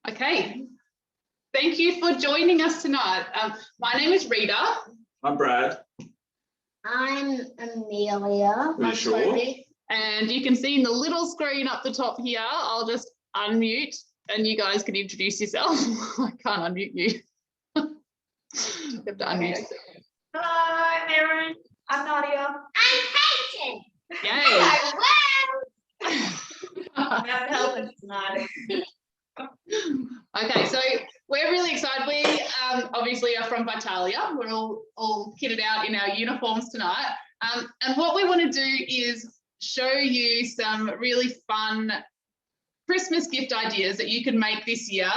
Okay, thank you for joining us tonight. My name is Rita. I'm Brad. I'm Amelia. Are you sure? And you can see in the little screen up the top here, I'll just unmute and you guys can introduce yourself. I can't unmute you. You have to unmute yourself. Hello, I'm Erin. I'm Nadia. I'm Peyton. Yay! We have to help us tonight. Okay, so we're really excited. We obviously are from Vitalia. We're all kitted out in our uniforms tonight. And what we want to do is show you some really fun Christmas gift ideas that you can make this year.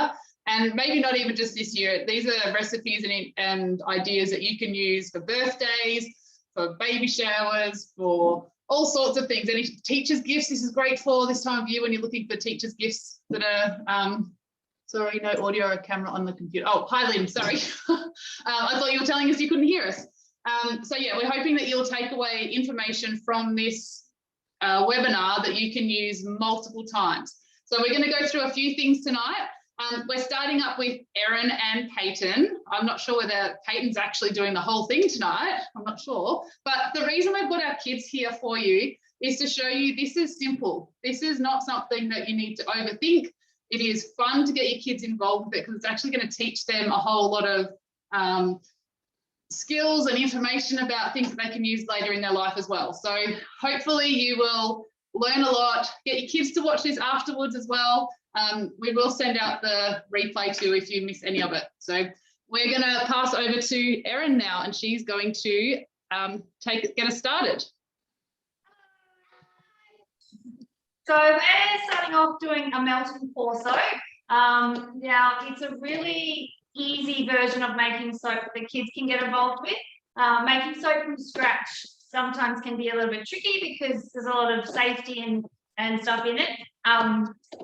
And maybe not even just this year. These are recipes and ideas that you can use for birthdays, for baby showers, for all sorts of things. Any teachers' gifts, this is great for this time of year when you're looking for teachers' gifts that are, sorry, no audio or camera on the computer. Oh, hi, Liam, sorry. I thought you were telling us you couldn't hear us. So yeah, we're hoping that you'll take away information from this webinar that you can use multiple times. So we're going to go through a few things tonight. We're starting up with Erin and Peyton. I'm not sure whether Peyton's actually doing the whole thing tonight. I'm not sure. But the reason we've got our kids here for you is to show you this is simple. This is not something that you need to overthink. It is fun to get your kids involved with it because it's actually going to teach them a whole lot of skills and information about things that they can use later in their life as well. So hopefully you will learn a lot. Get your kids to watch this afterwards as well. We will send out the replay too if you miss any of it. So we're going to pass over to Erin now, and she's going to get us started. So we're starting off doing a melt and pour soap. Now it's a really easy version of making soap that the kids can get involved with. Making soap from scratch sometimes can be a little bit tricky because there's a lot of safety and stuff in it.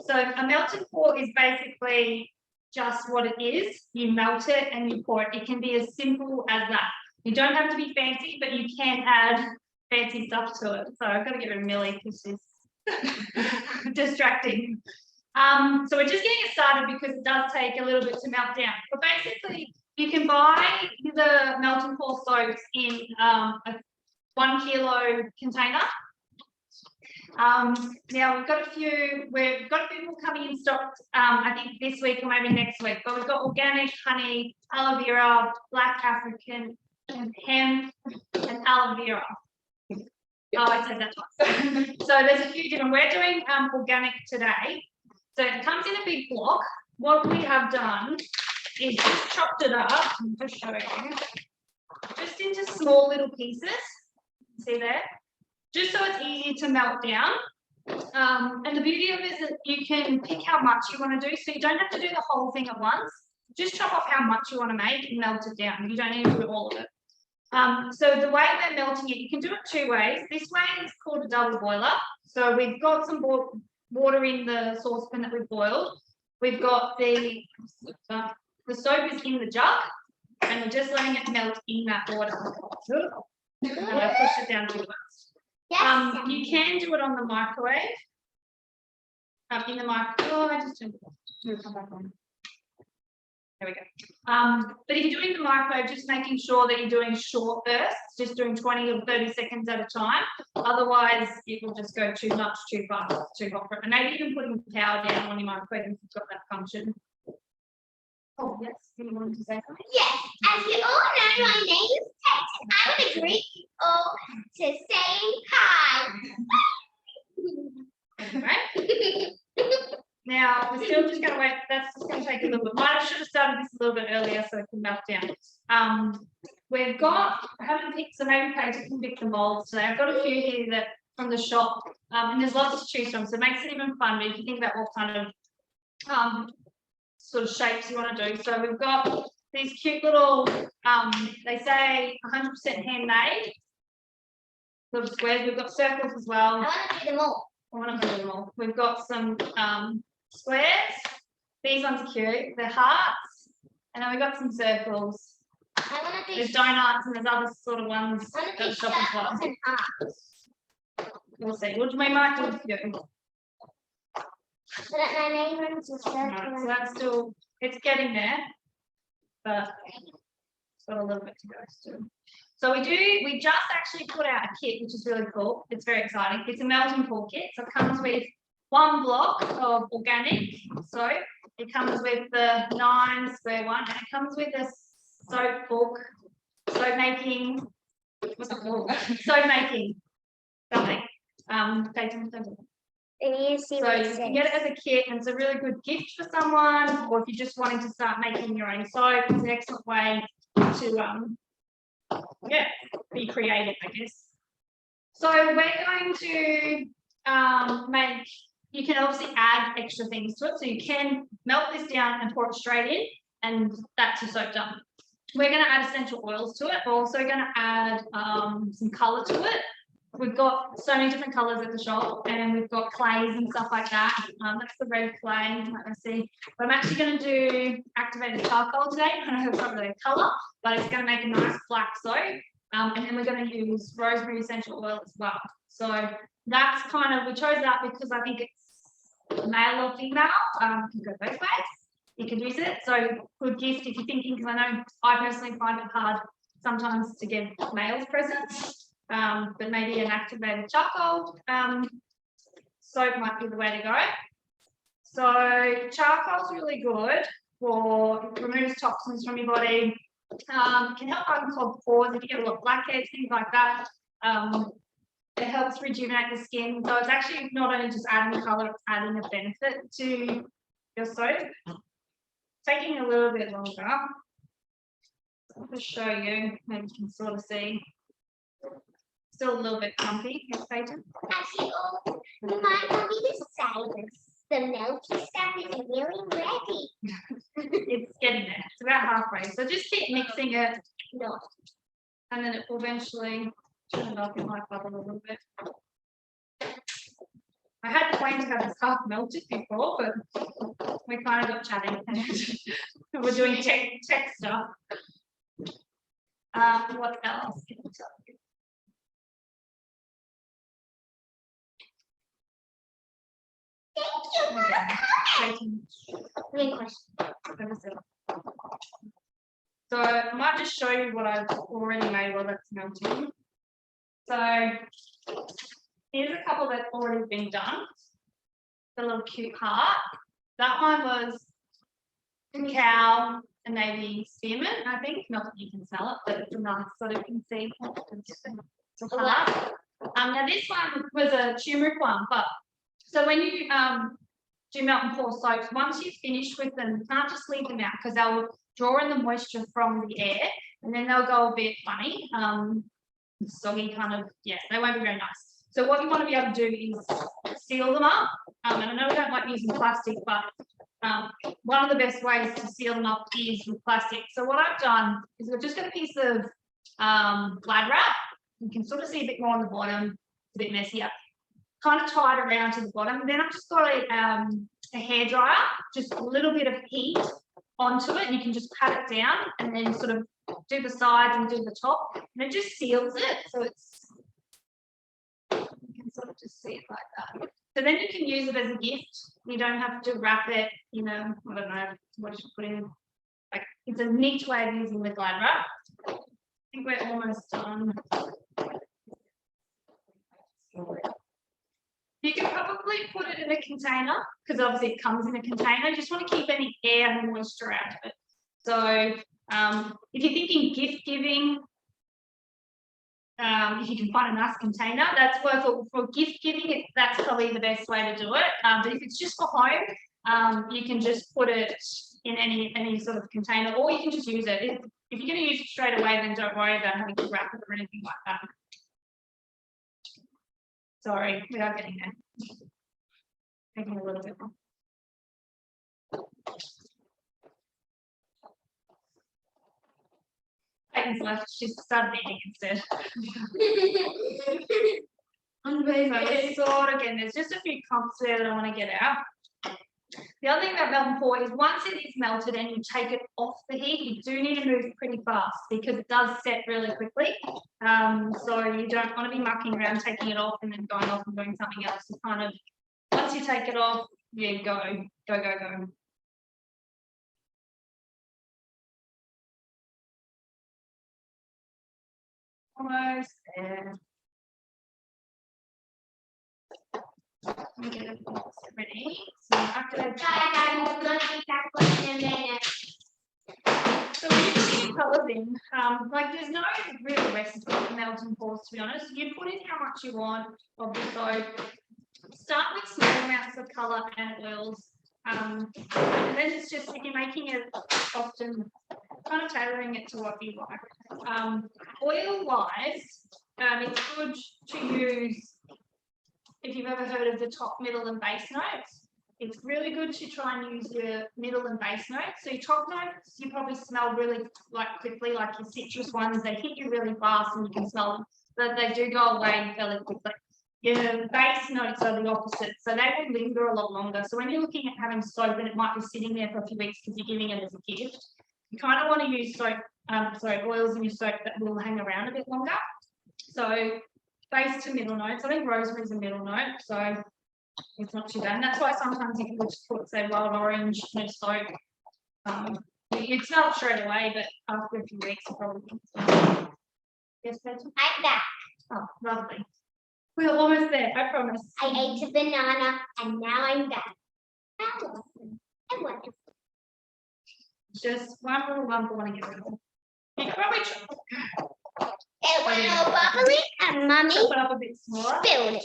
So a melt and pour is basically just what it is. You melt it and you pour it. It can be as simple as that. You don't have to be fancy, but you can add fancy stuff to it. So I've got to get rid of Millie because she's distracting. So we're just getting it started because it does take a little bit to melt down. But basically, you can buy the melt and pour soaps in a 1 kilo container. Now we've got a few more coming in stock, I think this week or maybe next week, but we've got organic honey, aloe vera, black African, and hemp, and aloe vera. Oh, I said that twice. So there's a few different, we're doing organic today. So it comes in a big block. What we have done is just chopped it up, I'm just showing you, just into small little pieces, see there? Just so it's easy to melt down. And the beauty of it is that you can pick how much you want to do. So you don't have to do the whole thing at once. Just chop off how much you want to make and melt it down. You don't need to do all of it. So the way we're melting it, you can do it two ways. This way is called a double boiler. So we've got some water in the saucepan that we've boiled. We've got the soap is in the jug and we're just letting it melt in that water. And I pushed it down too much. Yes. You can do it on the microwave. In the microwave. Oh, I just turned it come back on. There we go. But if you're doing the microwave, just making sure that you're doing short bursts, just doing 20 or 30 seconds at a time. Otherwise, it will just go too much, too fast, too hot. And maybe even putting the power down on your microwave if you've got that function. Oh, yes. You wanted to say something? Yes. As you all know, my name is Peyton. I would agree all to saying hi. Right. Now we're still just going to wait. That's just going to take a little bit. I should have started this a little bit earlier so it can melt down. We've got. I haven't picked, so maybe Peyton can pick the molds today. I've got a few here that from the shop, and there's lots to choose from, so it makes it even fun. But if you think about what kind of sort of shapes you want to do, so we've got these cute little. They say 100% handmade. Little squares. We've got circles as well. I want to do them all. I want to do them all. We've got some squares. These ones are cute. They're hearts. And then we've got some circles. I want to do There's donuts and there's other sort of ones I want at to the do shop as well. circles and hearts. We'll see. What do we might do? But my name runs a Right, circle. so that's still, it's getting there, but it's got a little bit to go still. So we just actually put out a kit, which is really cool. It's very exciting. It's a melting pool kit. So it comes with 1 block of organic soap. It comes with the 9 square one, and it comes with a soap book, soap making, what's it called? Soap making something. And you see So what you it can get it says. as a kit, and it's a really good gift for someone, or if you're just wanting to start making your own soap, it's an excellent way to be creative, I guess. So we're going to make, you can obviously add extra things to it. So you can melt this down and pour it straight in, and that's your soap done. We're going to add essential oils to it. We're also going to add some colour to it. We've got so many different colours at the shop, and we've got clays and stuff like that. That's the red clay, you might see. But I'm actually going to do activated charcoal today. I know it's not really a colour, but it's going to make a nice black soap. And then we're going to use rosemary essential oil as well. So that's kind of, we chose that because I think it's male or female. You can go both ways. You can use it. So good gift if you're thinking, because I know I personally find it hard sometimes to give males presents. But maybe an activated charcoal soap might be the way to go. So charcoal's really good for, it removes toxins from your body, can help unclog pores if you get a lot of blackheads, things like that. It helps rejuvenate the skin. So it's actually not only just adding colour, it's adding a benefit to your soap. Taking a little bit longer. I'll just show you, maybe you can sort of see. Still a little bit clumpy, yes, Peyton? Actually, you might want me to say this. The melty stuff is really ready. It's getting there. It's about halfway. So just keep mixing it. No. And then it will eventually turn it off. It might bubble a little bit. I had planned to have this half melted before, but we kind of got chatting. We're doing tech stuff. What else can I tell you? Thank you. Great question. So I might just show you what I've already made while that's melting. So here's a couple that's already been done. The little cute heart. That one was cacao and maybe spearmint, I think. Not that you can sell it, but it's a nice sort of, you can see. It's a heart. Now this one was a turmeric one, but so when you do melt and pour soaps, once you've finished with them, you can't just leave them out because they'll draw in the moisture from the air and then they'll go a bit funny, soggy kind of, yeah, they won't be very nice. So what you want to be able to do is seal them up. And I know we don't like using plastic, but one of the best ways to seal them up is with plastic. So what I've done is I've just got a piece of Glad wrap. You can sort of see a bit more on the bottom, it's a bit messier. Kind of tied around to the bottom. And then I've just got a hairdryer, just a little bit of heat onto it. And you can just pat it down and then sort of do the sides and do the top. And it just seals it. So it's, you can sort of just see it like that. So then you can use it as a gift. You don't have to wrap it, you know, I don't know what you should put in. Like, it's a neat way of using the Glad wrap. I think we're almost done. You can probably put it in a container because obviously it comes in a container. You just want to keep any air and moisture out of it. So if you're thinking gift giving, if you can find a nice container, that's worth it. For gift giving, that's probably the best way to do it. But if it's just for home, you can just put it in any sort of container, or you can just use it. If you're going to use it straight away, then don't worry about having to wrap it or anything like that. Sorry, we are getting there. Taking a little bit more. Peyton's left, she's started eating instead. So sort of again, there's just a few clumps there that I want to get out. The other thing about melt and pour is once it is melted and you take it off the heat, you do need to move pretty fast because it does set really quickly. So you don't want to be mucking around, taking it off and then going off and doing something else. You kind of, once you take it off, Yeah, go. Almost there. Okay, ready. So after that, so when you're putting your colours in, like there's no real recipe for melting pores, to be honest. You put in how much you want of the soap. Start with small amounts of colour and oils. And then it's just, if you're making it often, kind of tailoring it to what you like. Oil-wise, it's good to use, if you've ever heard of the top, middle and base notes, it's really good to try and use your middle and base notes. So your top notes, you probably smell really quickly, like your citrus ones, they hit you really fast and you can smell them, but they do go away fairly quickly. Your base notes are the opposite, so they will linger a lot longer. So when you're looking at having soap and it might be sitting there for a few weeks because you're giving it as a gift, you kind of want to use soap, oils in your soap that will hang around a bit longer. So base to middle notes. I think rosemary is a middle note, so it's not too bad. And that's why sometimes you can just put, say, wild orange in a soap. It smells straight away, but after a few weeks, you probably can. Yes, Peter? I'm back. Oh, lovely. We're almost there, I promise. I ate a banana and now I'm back. I wonderful. Just one little lump I want to get rid of. You can probably It went all bubbly and Mummy chop it up a bit smaller. spilled it.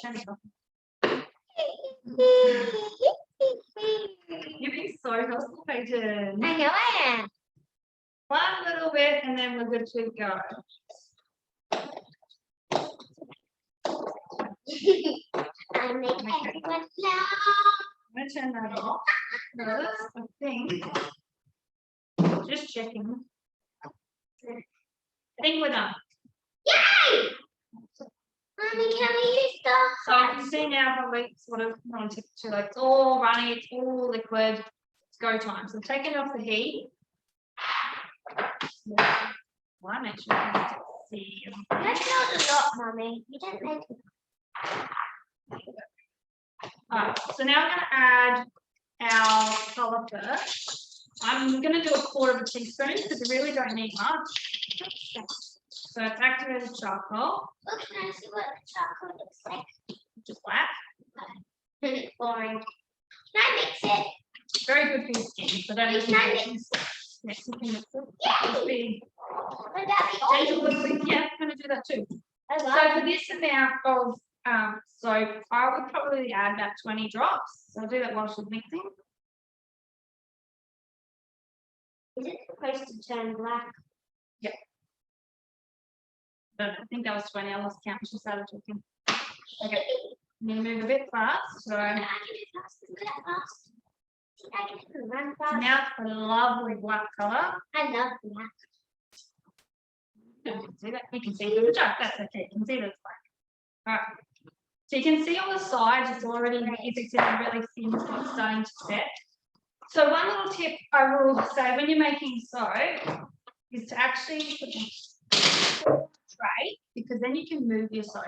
You're being so helpful, Peyton. I know I am. One little bit and then we're good to go. I make everyone laugh. I'm going to turn that off. Because I think, just checking. I think we're done. Yay! Mommy, can we use the So you can see now probably sort of not tip too late. It's all running, it's all liquid. It's go time. So taking off the heat. Well, make sure you can see. That's not a lot, Mummy. You don't make it. Alright, so now I'm going to add our colour first. I'm going to do 1/4 teaspoon because we really don't need much. So it's activated charcoal. Oh, can I see what the chocolate looks like? Just black. Boring. Can I mix it? It's very good for your skin. So that is Can I mix? yes, you can mix it. Yay! Just be Would that be gentle oil? with it. Yeah, I'm going to do that too. I So love for this amount of soap, I would probably add about 20 drops. So I'll do that while she's mixing. Is it supposed to turn black? But I think that was 20. I lost count. She started talking. Okay. I'm going to move a bit fast. So I can do fast. Is that fast? I can run fast. now it's a lovely black colour. I love black. You can see that. You can see through the dark. That's okay. You can see that it's black. All right. So you can see on the sides, it's already, if it's in a really thin spot, starting to set. So one little tip I will say when you're making soap is to actually put the tray, because then you can move your soap.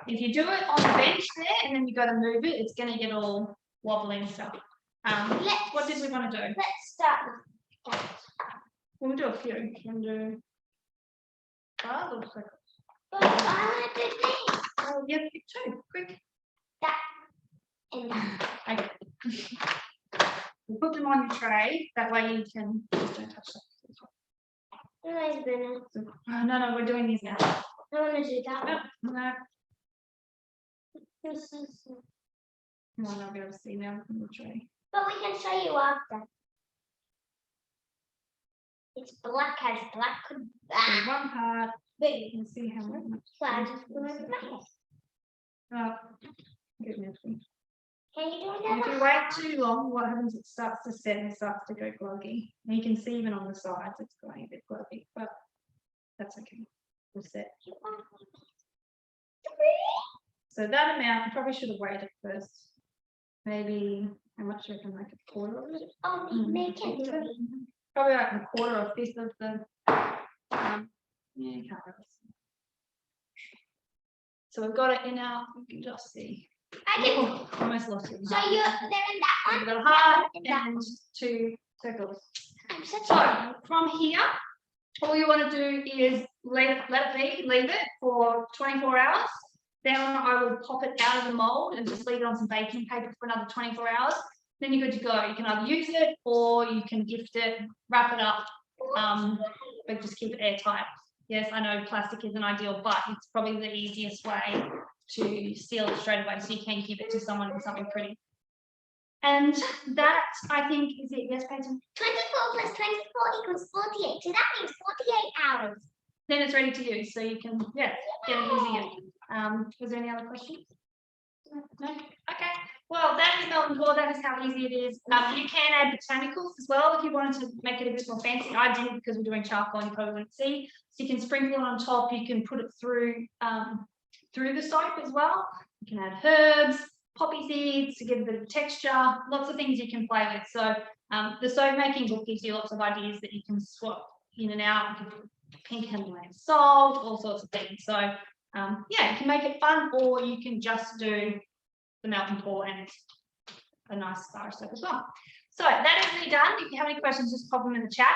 If you do it on the bench there and then you got to move it, it's going to get all wobbly and stuff. What did we want to do? Let's start with that. We'll do a few. We'll do 5 or 6. But I want to do this. Oh, yeah, pick 2. Quick. That. And that. Okay. We'll put them on your tray. That way you can just don't touch that. Otherwise, then Oh, no, we're doing these now. I want to do that. No, This is. no, I'll be able to see now on the tray. But we can show you after. It's black as black could. So one part, you can see how much. So I just put it in my hair. Oh, goodness. Can you do If another? you wait too long, what happens? It starts to set and starts to go gluggy. And you can see even on the sides, it's going a bit gluggy, but that's okay. We'll set. So that amount, I probably should have waited first. Maybe, how much do you reckon, like 1/4 of it? Oh, make it. Probably like 1/4 or 1/5 of the, yeah, you can't really see. So we've got it in our, you can just see. Okay. Oh, almost lost it. So they're in that one. We've got a heart in that and one. 2 circles. I'm such So a from here, all you want to do is leave it for 24 hours. Then I would pop it out of the mold and just leave it on some baking paper for another 24 hours. Then you're good to go. You can either use it or you can gift it, wrap it up, but just keep it airtight. Yes, I know plastic isn't ideal, but it's probably the easiest way to seal it straight away, so you can give it to someone with something pretty. And that, I think, is it. Yes, Peyton? 24 plus 24 equals 48. So that means 48 hours. Then it's ready to use, so you can, yeah, get it using it. Was there any other questions? No? Okay. Well, that is Melton Core. That is how easy it is. You can add botanicals as well if you wanted to make it a bit more fancy. I didn't, because we're doing charcoal and you probably wouldn't see. So you can sprinkle it on top. You can put it through the soap as well. You can add herbs, poppy seeds to give a bit of texture. Lots of things you can play with. So the soap making book gives you lots of ideas that you can swap in and out. You can put pink Himalayan salt, all sorts of things. So yeah, you can make it fun, or you can just do the Melton Core and a nice bar soap as well. So that is me done. If you have any questions, just pop them in the chat.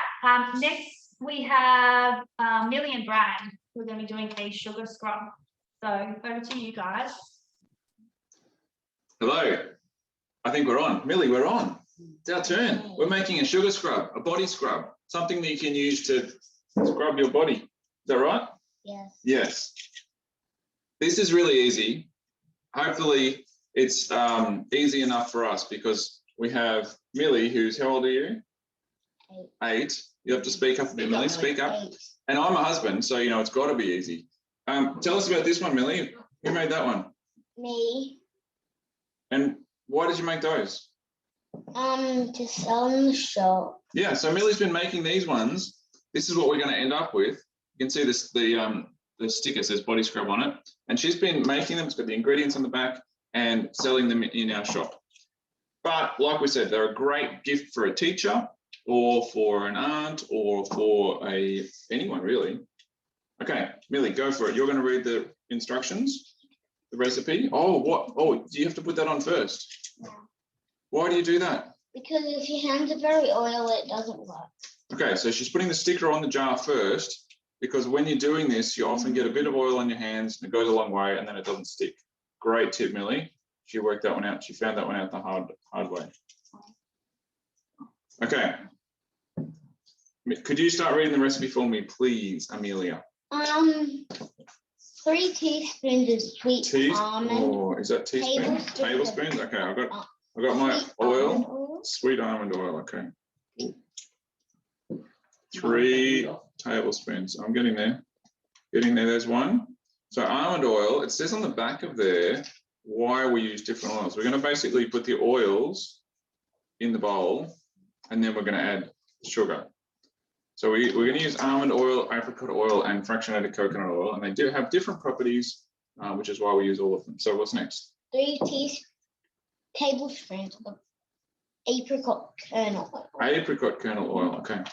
Next, we have Millie and Brad, who are going to be doing a sugar scrub. So over to you guys. Hello. I think we're on. Millie, we're on. It's our turn. We're making a sugar scrub, a body scrub, something that you can use to scrub your body. Is that right? Yes. Yes. This is really easy. Hopefully it's easy enough for us because we have Millie, who's, how old are you? 8. You have to speak up a bit, Millie, speak up. 8. And I'm a husband, so you know it's got to be easy. Tell us about this one, Millie. Who made that one? Me. And why did you make those? To sell in the shop. Yeah, so Millie's been making these ones. This is what we're going to end up with. You can see this, the sticker says body scrub on it, and she's been making them. It's got the ingredients on the back and selling them in our shop. But like we said, they're a great gift for a teacher or for an aunt or for anyone really. Okay, Millie, go for it. You're going to read the instructions, the recipe. Oh, what? Oh, do you have to put that on first? Yeah. Why do you do that? Because if your hands are very oily, it doesn't work. Okay, so she's putting the sticker on the jar first, because when you're doing this, you often get a bit of oil on your hands and it goes a long way and then it doesn't stick. Great tip, Millie. She worked that one out. She found that one out the hard way. Okay. Could you start reading the recipe for me, please, Amelia? 3 teaspoons of sweet almond. Oh, is that teaspoons? Tablespoons? Okay, I've got my oil. Sweet almond oil, okay. 3 tablespoons. I'm getting there. There's 1. So almond oil, it says on the back of there why we use different oils. We're going to basically put the oils in the bowl and then we're going to add sugar. So we're going to use almond oil, apricot oil, and fractionated coconut oil, and they do have different properties, which is why we use all of them. So what's next? 3 tablespoons of apricot kernel oil. Apricot kernel oil, okay.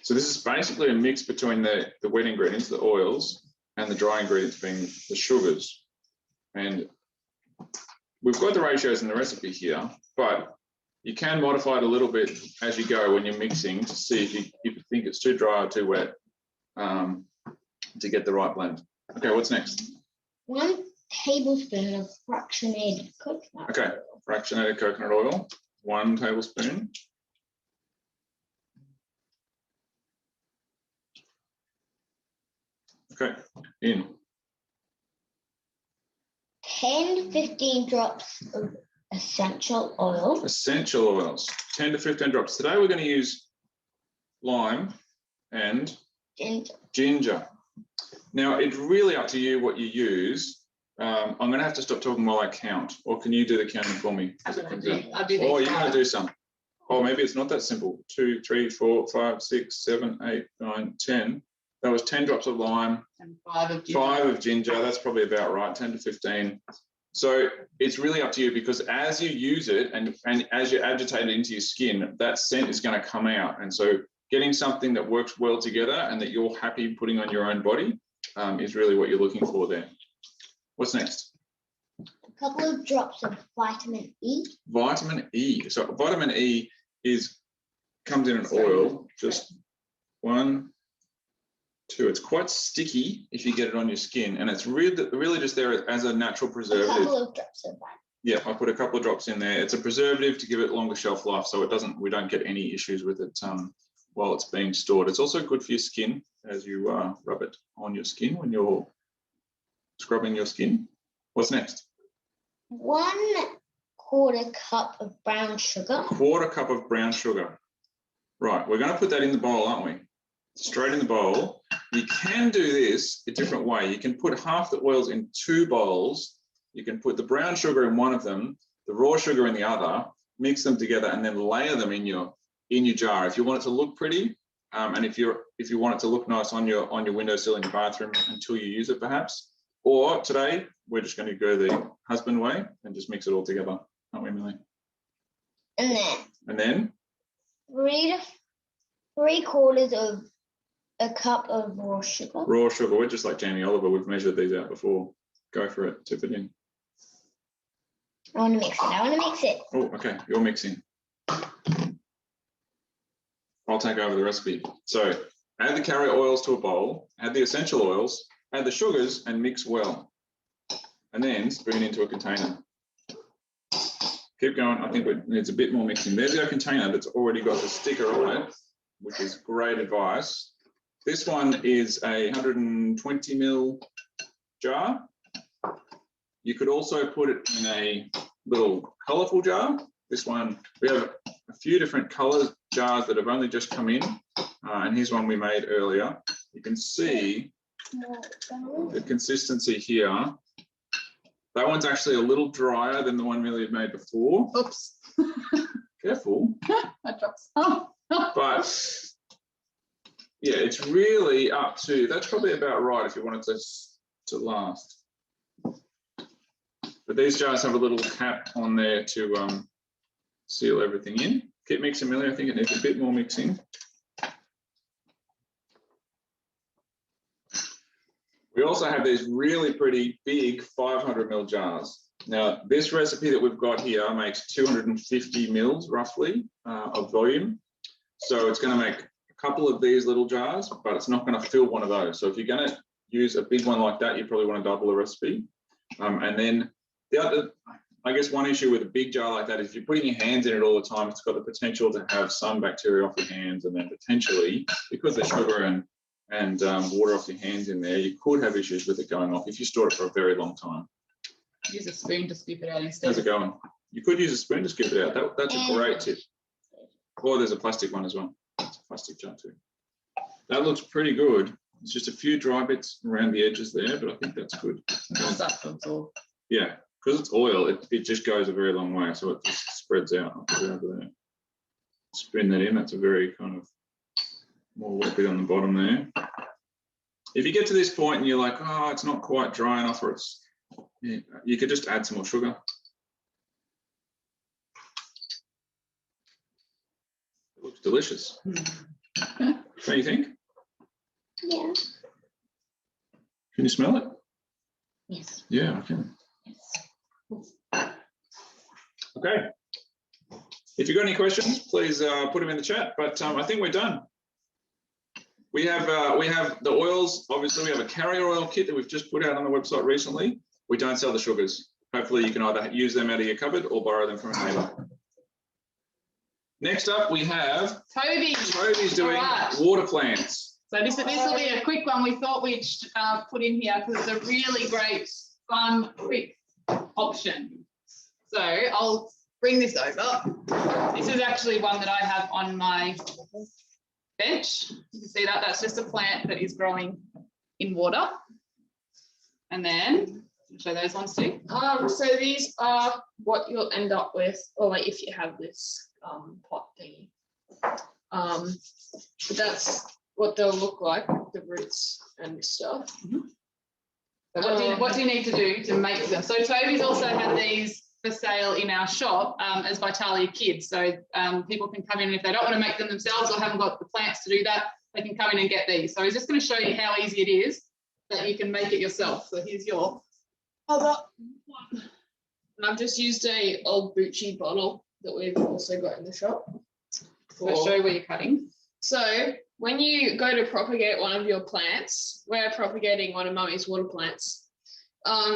So this is basically a mix between the wet ingredients, the oils, and the dry ingredients being the sugars. And we've got the ratios in the recipe here, but you can modify it a little bit as you go when you're mixing to see if you think it's too dry or too wet to get the right blend. Okay, what's next? 1 tablespoon of fractionated coconut Okay, oil. fractionated coconut oil, 1 tablespoon. Okay, in. 10 to 15 drops of essential oil. Essential oils, 10 to 15 drops. Today we're going to use lime and ginger. Now it's really up to you what you use. I'm going to have to stop talking while I count, or can you do the counting for me? I'll do Oh, you're going to do some. Oh, maybe it's not that simple. 2, 3, 4, 5, 6, 7, 8, 9, 10. That was 10 drops of lime. And 5 of ginger. 5 of ginger. That's probably about right. 10 to 15. So it's really up to you, because as you use it and as you agitate it into your skin, that scent is going to come out. And so getting something that works well together and that you're happy putting on your own body is really what you're looking for there. What's next? A couple of drops of vitamin E. Vitamin E. So vitamin E comes in an oil. Just 1, 2. It's quite sticky if you get it on your skin, and it's really just there as a natural A preservative. couple of drops of vitamin. Yeah, I put a couple of drops in there. It's a preservative to give it longer shelf life, so we don't get any issues with it while it's being stored. It's also good for your skin as you rub it on your skin when you're scrubbing your skin. What's next? 1/4 cup of brown sugar. 1/4 cup of brown sugar. Right, we're going to put that in the bowl, aren't we? Straight in the bowl. You can do this a different way. You can put half the oils in 2 bowls. You can put the brown sugar in one of them, the raw sugar in the other, mix them together, and then layer them in your jar. If you want it to look pretty, and if you want it to look nice on your windowsill in your bathroom until you use it, perhaps. Or today, we're just going to go the husband way and just mix it all together, aren't we, Millie? And then 3 of a cup of raw sugar. Raw sugar. We're just like Jamie Oliver. We've measured these out before. Go for it. Tip it in. I want to mix it. Oh, okay. You're mixing. I'll take over the recipe. So add the carrier oils to a bowl, add the essential oils, add the sugars, and mix well. And then spoon into a container. Keep going. I think it needs a bit more mixing. There's our container that's already got the sticker on it, which is great advice. This one is a 120 ml jar. You could also put it in a little colourful jar. This one, we have a few different colour jars that have only just come in. And here's one we made earlier. You can see the consistency here. That one's actually a little drier than the one Millie had made before. Oops. Careful. I dropped some. But yeah, it's really up to, that's probably about right if you want it to last. But these jars have a little cap on there to seal everything in. Keep mixing, Millie. I think it needs a bit more mixing. We also have these really pretty big 500 ml jars. Now, this recipe that we've got here makes 250 mils roughly of volume. So it's going to make a couple of these little jars, but it's not going to fill one of those. So if you're going to use a big one like that, you probably want to double the recipe. And then the other, I guess one issue with a big jar like that is if you're putting your hands in it all the time, it's got the potential to have some bacteria off your hands, and then potentially, because there's sugar and water off your hands in there, you could have issues with it going off if you store it for a very long time. Use a spoon to scoop it out instead. How's it going? You could use a spoon to scoop it out. That's a great tip. Or there's a plastic one as well. It's a plastic jar too. That looks pretty good. It's just a few dry bits around the edges there, but I think that's good. Yeah, because it's oil, it just goes a very long way, so it just spreads out. I'll put it over there. Spin that in. That's a very kind of more wet bit on the bottom there. If you get to this point and you're like, oh, it's not quite dry enough, or it's, yeah, you could just add some more sugar. It looks delicious. What do you think? Yeah. Can you smell it? Yes. Yeah, I can. Yes. Okay. If you've got any questions, please put them in the chat. But I think we're done. We have the oils. Obviously, we have a carrier oil kit that we've just put out on the website recently. We don't sell the sugars. Hopefully, you can either use them out of your cupboard or borrow them from a neighbour. Next up, we have Toby. Toby's doing water plants. So this will be a quick one. We thought we'd put in here because it's a really great, fun, quick option. So I'll bring this over. This is actually one that I have on my bench. You can see that. That's just a plant that is growing in water. And then I'll show those ones too. So these are what you'll end up with, or like if you have this pot thingy. But that's what they'll look like, the roots and stuff. So what do you need to do to make them? So Toby's also had these for sale in our shop as Vitalia Kids. So people can come in if they don't want to make them themselves or haven't got the plants to do that, they can come in and get these. So he's just going to show you how easy it is that you can make it yourself. So here's your And I've just used a old Gucci bottle that we've also got in the shop. So show where you're cutting. So when you go to propagate one of your plants, we're propagating one of Mummy's water plants.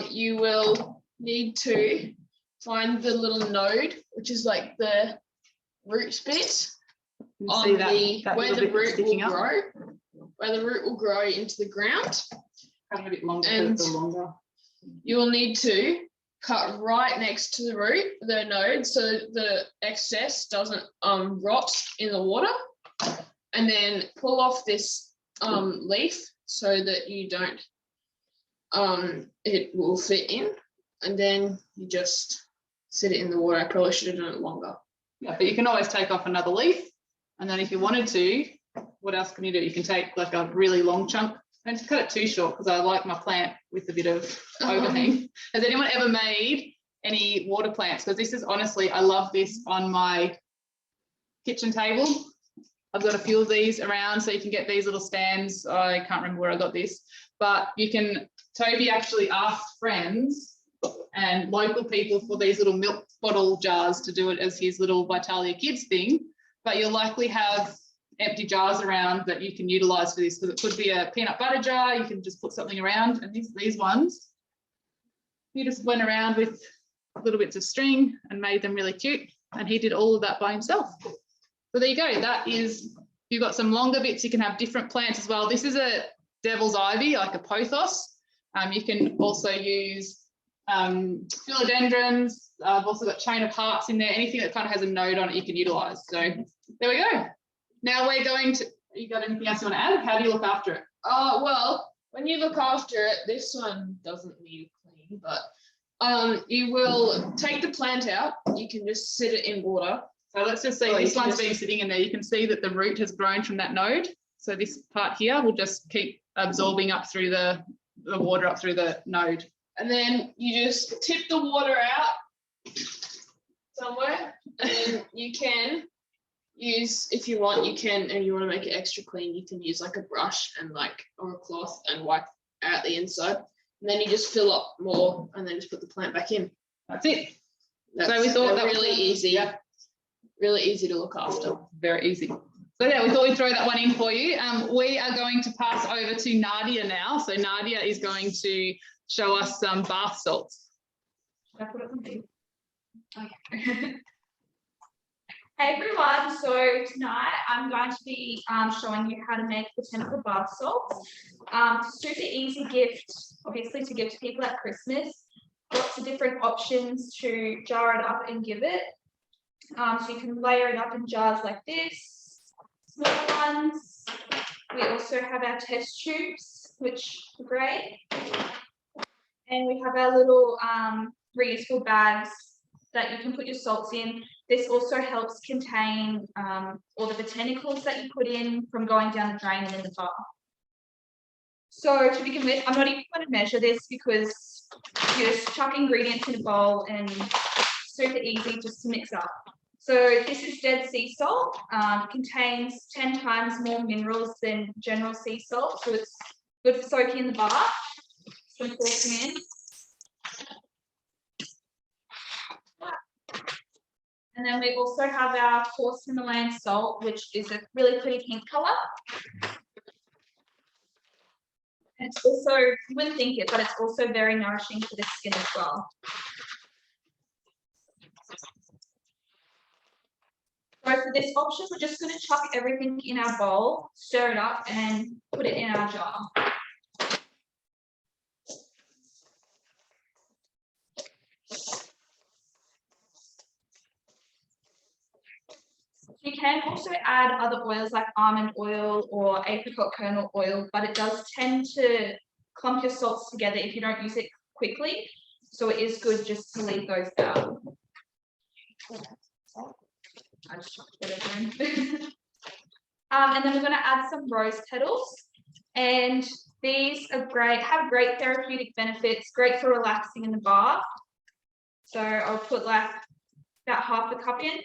You will need to find the little node, which is like the root bit on where the root will grow, where the root will grow into the ground. Cut a bit longer. And the longer. you will need to cut right next to the root, the node, so the excess doesn't rot in the water, and then pull off this leaf so that you don't, it will fit in, and then you just sit it in the water. I probably should have done it longer. Yeah, but you can always take off another leaf, and then if you wanted to, what else can you do? You can take like a really long chunk. Don't cut it too short because I like my plant with a bit of overhang. Has anyone ever made any water plants? Because this is honestly, I love this on my kitchen table. I've got a few of these around, so you can get these little stands. I can't remember where I got this, but you can, Toby actually asked friends and local people for these little milk bottle jars to do it as his little Vitalia Kids thing, but you'll likely have empty jars around that you can utilize for this, because it could be a peanut butter jar. You can just put something around, and these ones, you just went around with little bits of string and made them really cute, and he did all of that by himself. So there you go. That is, you've got some longer bits. You can have different plants as well. This is a devil's ivy, like a pothos. You can also use philodendrons. I've also got chain of hearts in there. Anything that kind of has a node on it, you can utilize. So there we go. Now we're going to, you got anything else you want to add? How do you look after it? Well, when you look after it, this one doesn't need clean, but you will take the plant out. You can just sit it in water. So let's just see, this one's been sitting in there. You can see that the root has grown from that node. So this part here will just keep absorbing up through the water up through the node. And then you just tip the water out somewhere, and you can use, if you want, you can, and you want to make it extra clean, you can use like a brush and like, or a cloth, and wipe out the inside. And then you just fill up more and then just put the plant back in. That's it. That's so we thought that really was easy. Yeah. Really easy to look after. Very easy. So yeah, we thought we'd throw that one in for you. We are going to pass over to Nadia now. So Nadia is going to show us some bath salts. Should I put it on you? Okay. Hey everyone, so tonight I'm going to be showing you how to make botanical bath salts. Super easy gift, obviously, to give to people at Christmas. Lots of different options to jar it up and give it. So you can layer it up in jars like this, small ones. We also have our test tubes, which are great. And we have our little reusable bags that you can put your salts in. This also helps contain all the botanicals that you put in from going down the drain and in the bath. So to begin with, I'm not even going to measure this because you just chuck ingredients in a bowl and super easy just to mix up. So this is dead sea salt. Contains 10 times more minerals than general sea salt, so it's good for soaking in the bath. So I'm pouring in. And then we also have our coarse Himalayan salt, which is a really pretty pink color. And it's also, you wouldn't think it, but it's also very nourishing for the skin as well. So for this option, we're just going to chuck everything in our bowl, stir it up, and put it in our jar. You can also add other oils like almond oil or apricot kernel oil, but it does tend to clump your salts together if you don't use it quickly. So it is good just to leave those out. I just chucked whatever in. And then we're going to add some rose petals. And these are great, have great therapeutic benefits, great for relaxing in the bath. So I'll put like about half a cup in.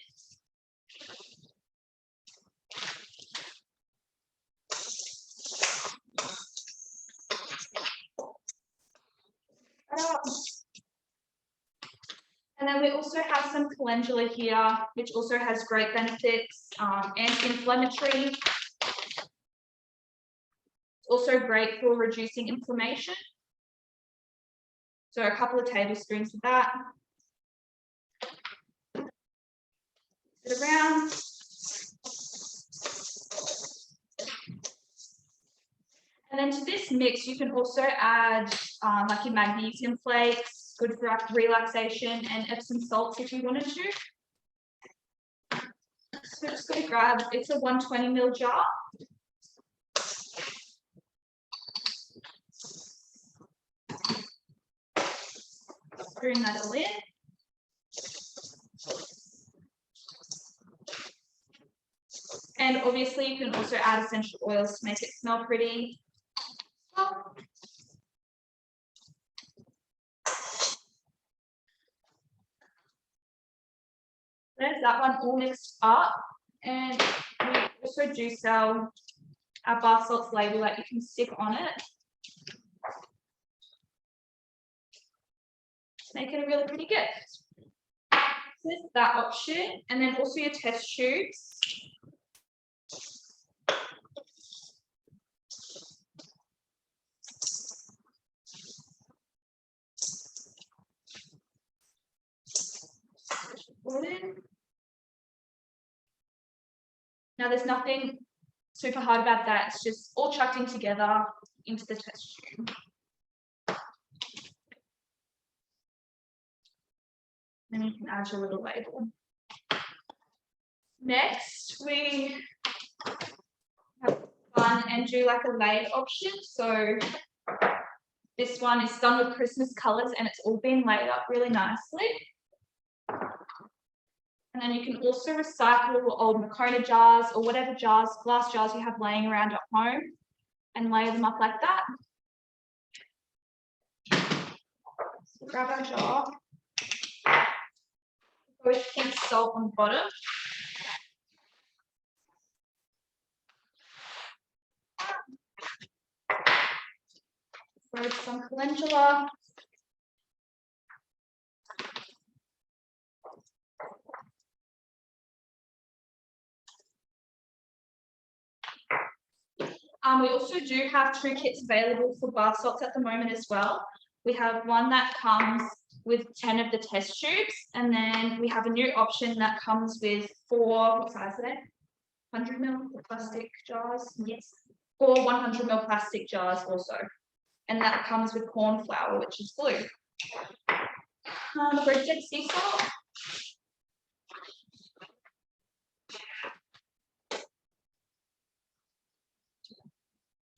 And then we also have some calendula here, which also has great benefits, anti-inflammatory. Also great for reducing inflammation. So a couple of tablespoons of that. Put it around. And then to this mix, you can also add like your magnesium flakes, good for relaxation, and Epsom salts if you wanted to. So just going to grab, it's a 120 ml jar. Spoon that all in. And obviously you can also add essential oils to make it smell pretty. There's that one all mixed up. And we also do sell our bath salts label that you can stick on it. Make it a really pretty gift. So there's that option. And then also your test tubes. Now there's nothing super hard about that. It's just all chucked in together into the test tube. Then you can add your little label. Next, we have fun and do like a layered option. So this one is done with Christmas colors and it's all been laid up really nicely. And then you can also recycle old Makona jars or whatever jars, glass jars you have laying around at home and layer them up like that. So grab our jar. Go with pink salt on the bottom. Throw some calendula. We also do have 2 kits available for bath salts at the moment as well. We have one that comes with 10 of the test tubes, and then we have a new option that comes with 4, what size are they? 100 ml plastic jars, yes. 4 100 ml plastic jars also. And that comes with corn flour, which is blue. Roasted sea salt.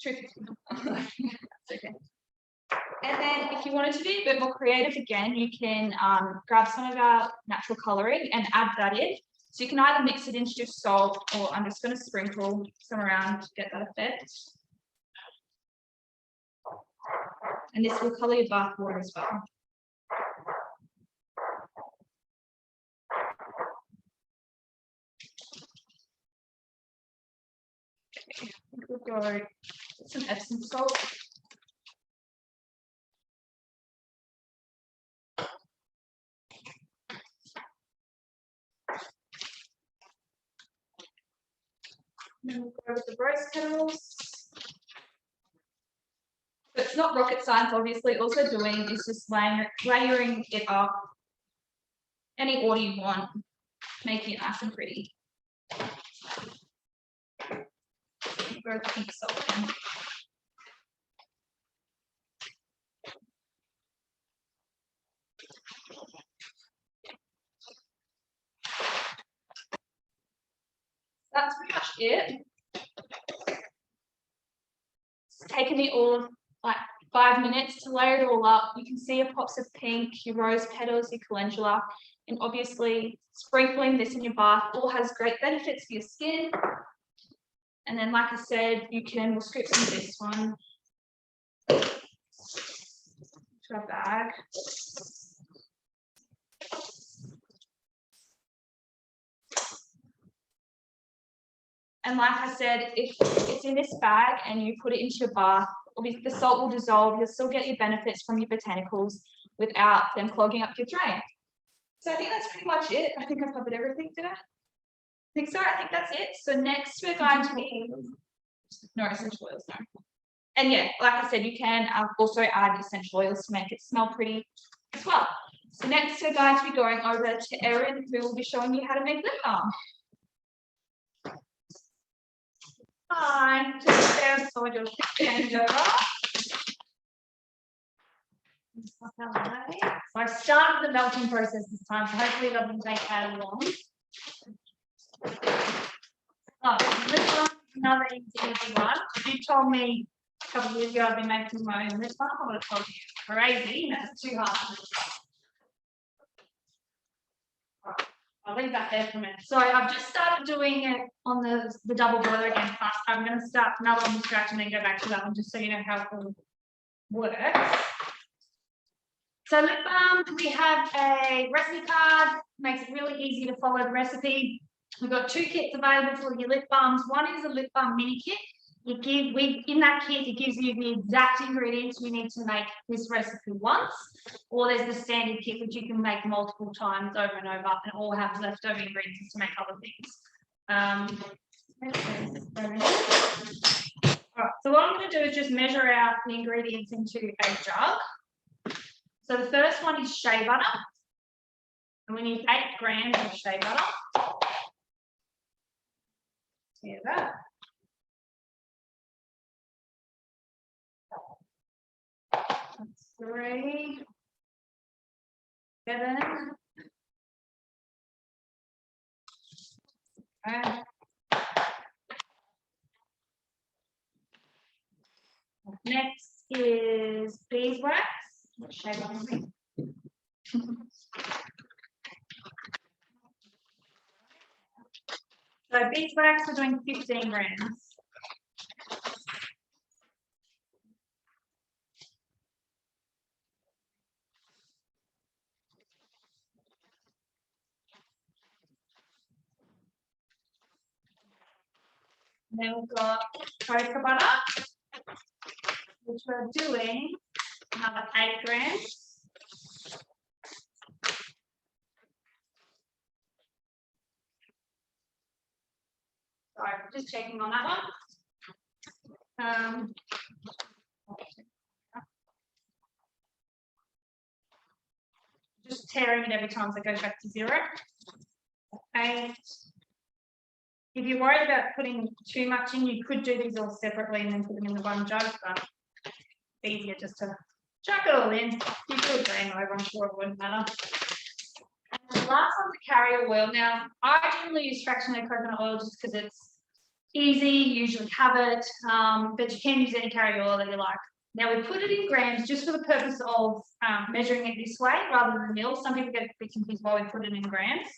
That's okay. And then if you wanted to be a bit more creative again, you can grab some of our natural colouring and add that in. So you can either mix it into your salt, or I'm just going to sprinkle some around to get that effect. And this will colour your bath water as well. We'll go with some Epsom salt. Then we'll go with the rose petals. But it's not rocket science, obviously. All we're doing is just layering it up any order you want, making it nice and pretty. Go with pink salt in. That's pretty much it. It's taken me all like 5 minutes to layer it all up. You can see your pops of pink, your rose petals, your calendula, and obviously sprinkling this in your bath all has great benefits for your skin. And then, like I said, we'll scoop some of this one to our bag. And like I said, if it's in this bag and you put it into your bath, obviously the salt will dissolve. You'll still get your benefits from your botanicals without them clogging up your drain. So I think that's pretty much it. I think I covered everything, did I? I think so. I think that's it. So next we're going to be no essential oils, no. And yeah, like I said, you can also add essential oils to make it smell pretty as well. So next we're going to be going over to Erin, who will be showing you how to make lip balm. Fine, just there, so I just change over. So I've started the melting process this time, so hopefully it doesn't take that long. Oh, lip balm is another easy one. You told me a couple of years ago I've been making my own lip balm. I would have told you crazy. That's too hard. I'll leave that there for a minute. So I've just started doing it on the double boiler again. But I'm going to start another one from scratch and then go back to that one just so you know how it all works. So lip balm, we have a recipe card. Makes it really easy to follow the recipe. We've got 2 kits available for your lip balms. One is a lip balm mini kit. In that kit, it gives you the exact ingredients you need to make this recipe once, or there's the standard kit which you can make multiple times over and over and all have leftover ingredients to make other things. All right, so what I'm going to do is just measure out the ingredients into a jug. So the first one is shea butter, and we need 8 grams of shea butter. Here we go. 3, 7. Okay. Next is beeswax. Shea butter. So beeswax, we're doing 15 grams. And then we've got cocoa butter, which we're doing another 8 grams. Sorry, just checking on that one. Just tearing it every time so it goes back to 0. 8. If you're worried about putting too much in, you could do these all separately and then put them in the one jug, but it's easier just to chuck it all in. You could drain over, I'm sure it wouldn't matter. And the last one's a carrier oil. Now, I generally use fractionated coconut oil just because it's easy, you usually have it, but you can use any carrier oil that you like. Now, we put it in grams just for the purpose of measuring it this way rather than mils. Some people get a bit confused why we put it in grams.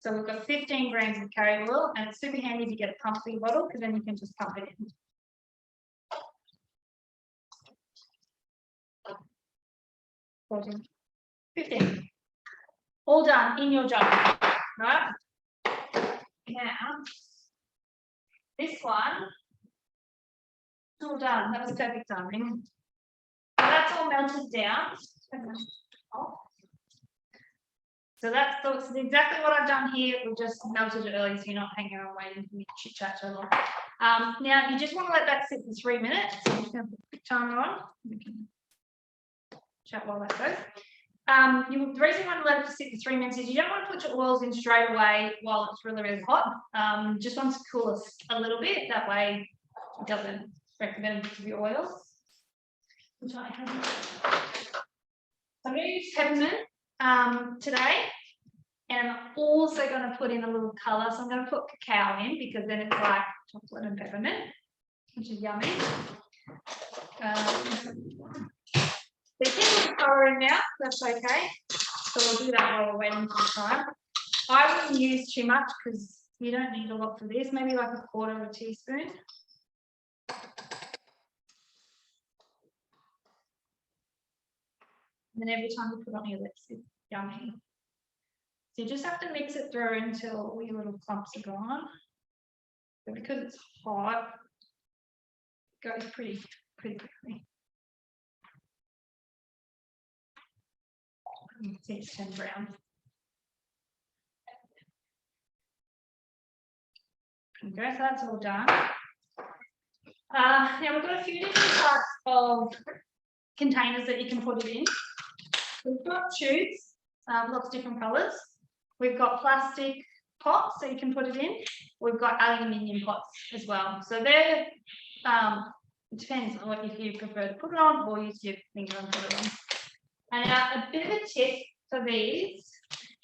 So we've got 15 grams of carrier oil, and it's super handy to get a pump for your bottle because then you can just pump it in. 14, 15. All done in your jug, right? Now, this one, all done. That was perfect timing. So that's all melted down. So that's exactly what I've done here. We've just melted it early so you're not hanging around waiting for me to chit chat so long. Now you just want to let that sit for 3 minutes. So I'm just going to put a quick timer on. We can chat while that goes. The reason you want to let it sit for 3 minutes is you don't want to put your oils in straight away while it's really, really hot. Just want to cool us a little bit. That way it doesn't break the benefits of your oils. Which I have. So I'm going to use peppermint today, and I'm also going to put in a little colour. So I'm going to put cacao in because then it's like chocolate and peppermint, which is yummy. So you can put colour in now, that's okay. So we'll do that while we're waiting for the time. I wouldn't use too much because you don't need a lot for this, maybe like 1/4 teaspoon. And then every time you put on your lips, it's yummy. So you just have to mix it through until all your little clumps are gone. But because it's hot, it goes pretty quickly. You can see it's turned brown. Okay, so that's all done. Now we've got a few different types of containers that you can put it in. We've got tubes, lots of different colours. We've got plastic pots that you can put it in. We've got aluminium pots as well. So they're, it depends on what if you prefer to put it on or use your finger and put it on. And a bit of a tip for these,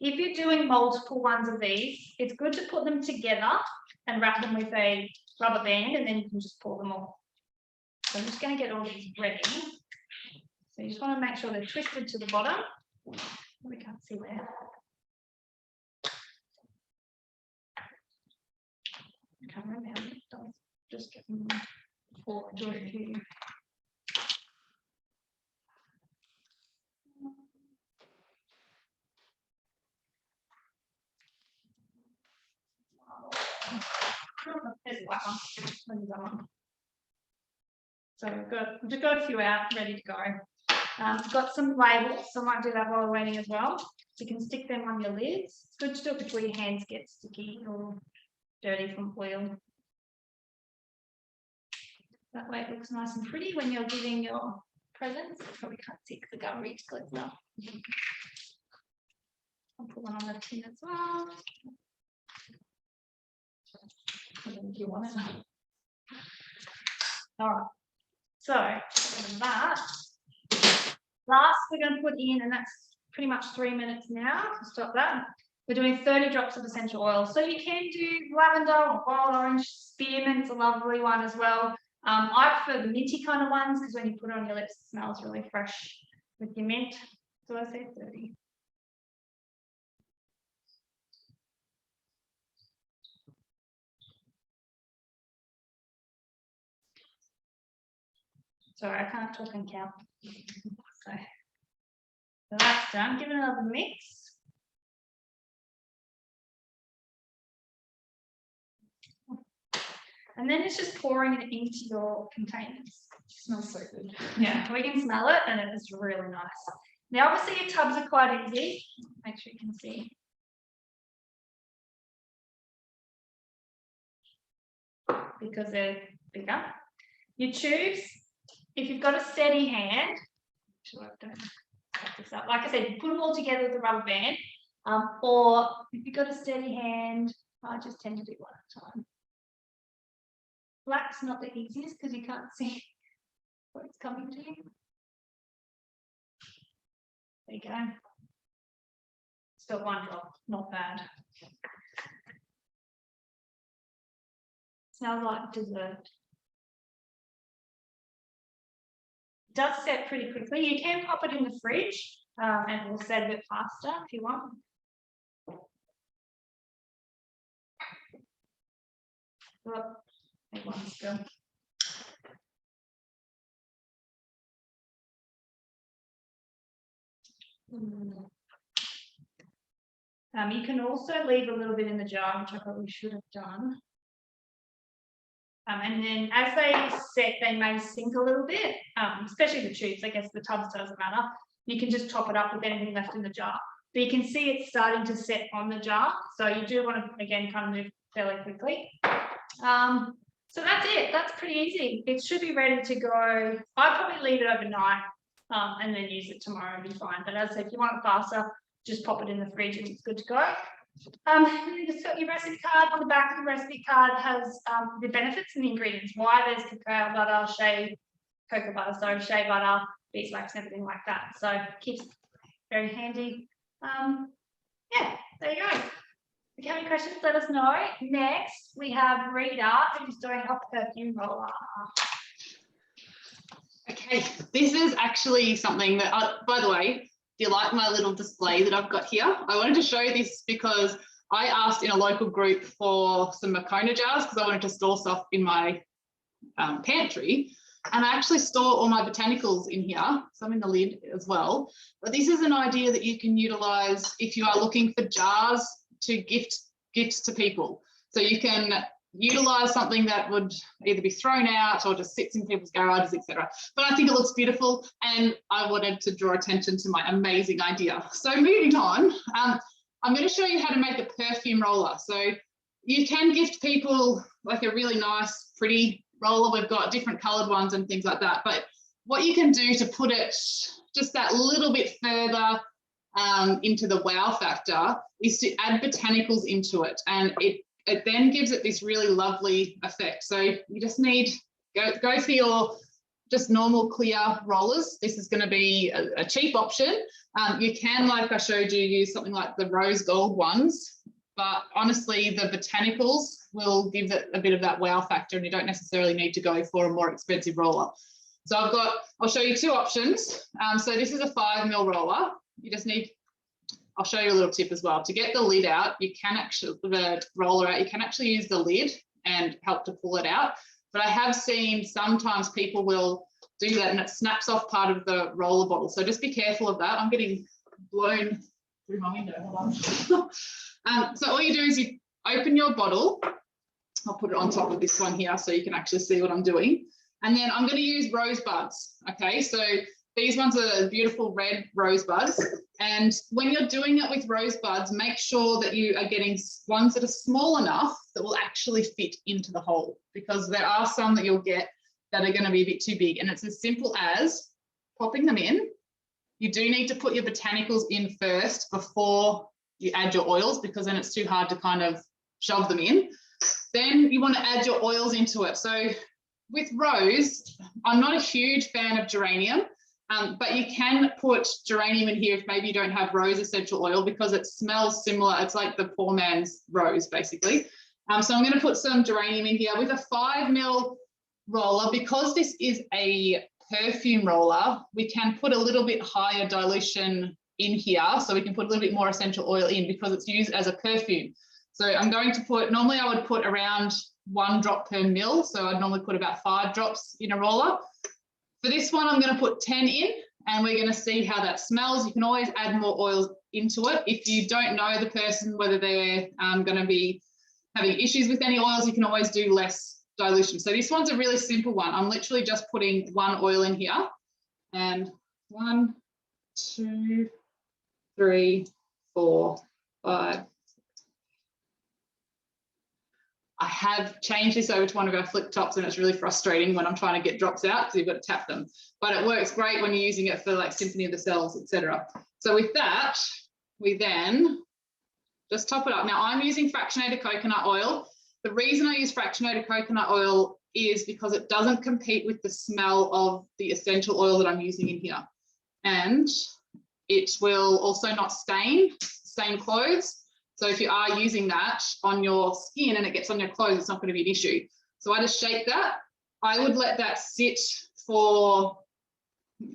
if you're doing multiple ones of these, it's good to put them together and wrap them with a rubber band, and then you can just pull them off. So I'm just going to get all these ready. So you just want to make sure they're twisted to the bottom. We can't see where. I can't remember how it does. Just get them forward to it here. There's a white one. So we've just got a few out ready to go. I've got some labels, so I might do that while we're waiting as well. So you can stick them on your lids. It's good to do it before your hands get sticky or dirty from oil. That way it looks nice and pretty when you're giving your presents. You probably can't see because the gun reach close enough. I'll put one on the tin as well. Do you want it? All right. So that last we're going to put in, and that's pretty much 3 minutes now to stop that. We're doing 30 drops of essential oil. So you can do lavender or wild orange. Spearmint's a lovely one as well. I prefer the minty kind of ones because when you put it on your lips, it smells really fresh with your mint. So I say 30. Sorry, I can't talk and count. So that's done. Give it another mix. And then it's just pouring it into your containers. It smells so good. Yeah, we can smell it and it is really nice. Now, obviously, your tubs are quite easy. Make sure you can see. Because they're bigger. Your tubes, if you've got a steady hand, like I said, put them all together with a rubber band, or if you've got a steady hand, I just tend to do one at a time. Black's not the easiest because you can't see what it's coming to. There you go. Still one drop, not bad. Smells like dessert. Does set pretty quickly. You can pop it in the fridge and it will set a bit faster if you want. Oh, everyone's still. You can also leave a little bit in the jar, which I probably should have done. And then as they set, they may sink a little bit, especially the tubes. I guess the tubs doesn't matter. You can just top it up with anything left in the jar. But you can see it's starting to set on the jar. So you do want to, again, kind of move fairly quickly. So that's it. That's pretty easy. It should be ready to go. I'd probably leave it overnight and then use it tomorrow and be fine. But as I said, if you want it faster, just pop it in the fridge and it's good to go. You just got your recipe card. On the back of the recipe card has the benefits and the ingredients. Why there's cacao butter, cocoa butter, shea butter, beeswax, and everything like that. So it keeps very handy. Yeah, there you go. If you have any questions, let us know. Next, we have Rita, who's doing a perfume roller. Okay, this is actually something that, by the way, do you like my little display that I've got here? I wanted to show this because I asked in a local group for some Makona jars because I wanted to store stuff in my pantry. And I actually store all my botanicals in here, some in the lid as well. But this is an idea that you can utilize if you are looking for jars to gifts to people. So you can utilize something that would either be thrown out or just sits in people's garages, etc. But I think it looks beautiful and I wanted to draw attention to my amazing idea. So moving on, I'm going to show you how to make a perfume roller. So you can gift people like a really nice, pretty roller. We've got different colored ones and things like that. But what you can do to put it just that little bit further into the wow factor is to add botanicals into it. And it then gives it this really lovely effect. So you just need, go for your just normal clear rollers. This is going to be a cheap option. You can, like I showed you, use something like the rose gold ones, but honestly, the botanicals will give it a bit of that wow factor, and you don't necessarily need to go for a more expensive roller. So I'll show you two options. So this is a 5 ml roller. You just need, I'll show you a little tip as well. To get the lid out, you can actually, the roller out, you can actually use the lid and help to pull it out. But I have seen sometimes people will do that and it snaps off part of the roller bottle. So just be careful of that. I'm getting blown through my window. Hold on. So all you do is you open your bottle. I'll put it on top of this one here so you can actually see what I'm doing. And then I'm going to use rosebuds. Okay, so these ones are beautiful red rosebuds. And when you're doing it with rosebuds, make sure that you are getting ones that are small enough that will actually fit into the hole, because there are some that you'll get that are going to be a bit too big. And it's as simple as popping them in. You do need to put your botanicals in first before you add your oils, because then it's too hard to kind of shove them in. Then you want to add your oils into it. So with rose, I'm not a huge fan of geranium, but you can put geranium in here if maybe you don't have rose essential oil, because it smells similar. It's like the poor man's rose, basically. So I'm going to put some geranium in here with a 5 ml roller. Because this is a perfume roller, we can put a little bit higher dilution in here. So we can put a little bit more essential oil in because it's used as a perfume. So I'm going to put, normally I would put around 1 drop per mil. So I'd normally put about 5 drops in a roller. For this one, I'm going to put 10 in, and we're going to see how that smells. You can always add more oils into it. If you don't know the person, whether they're going to be having issues with any oils, you can always do less dilution. So this one's a really simple one. I'm literally just putting 1 oil in here, and 1, 2, 3, 4, 5. I have changed this over to one of our flip tops, and it's really frustrating when I'm trying to get drops out because you've got to tap them. But it works great when you're using it for like Symphony of the Cells, etc. So with that, we then just top it up. Now I'm using fractionated coconut oil. The reason I use fractionated coconut oil is because it doesn't compete with the smell of the essential oil that I'm using in here. And it will also not stain clothes. So if you are using that on your skin and it gets on your clothes, it's not going to be an issue. So I just shake that. I would let that sit for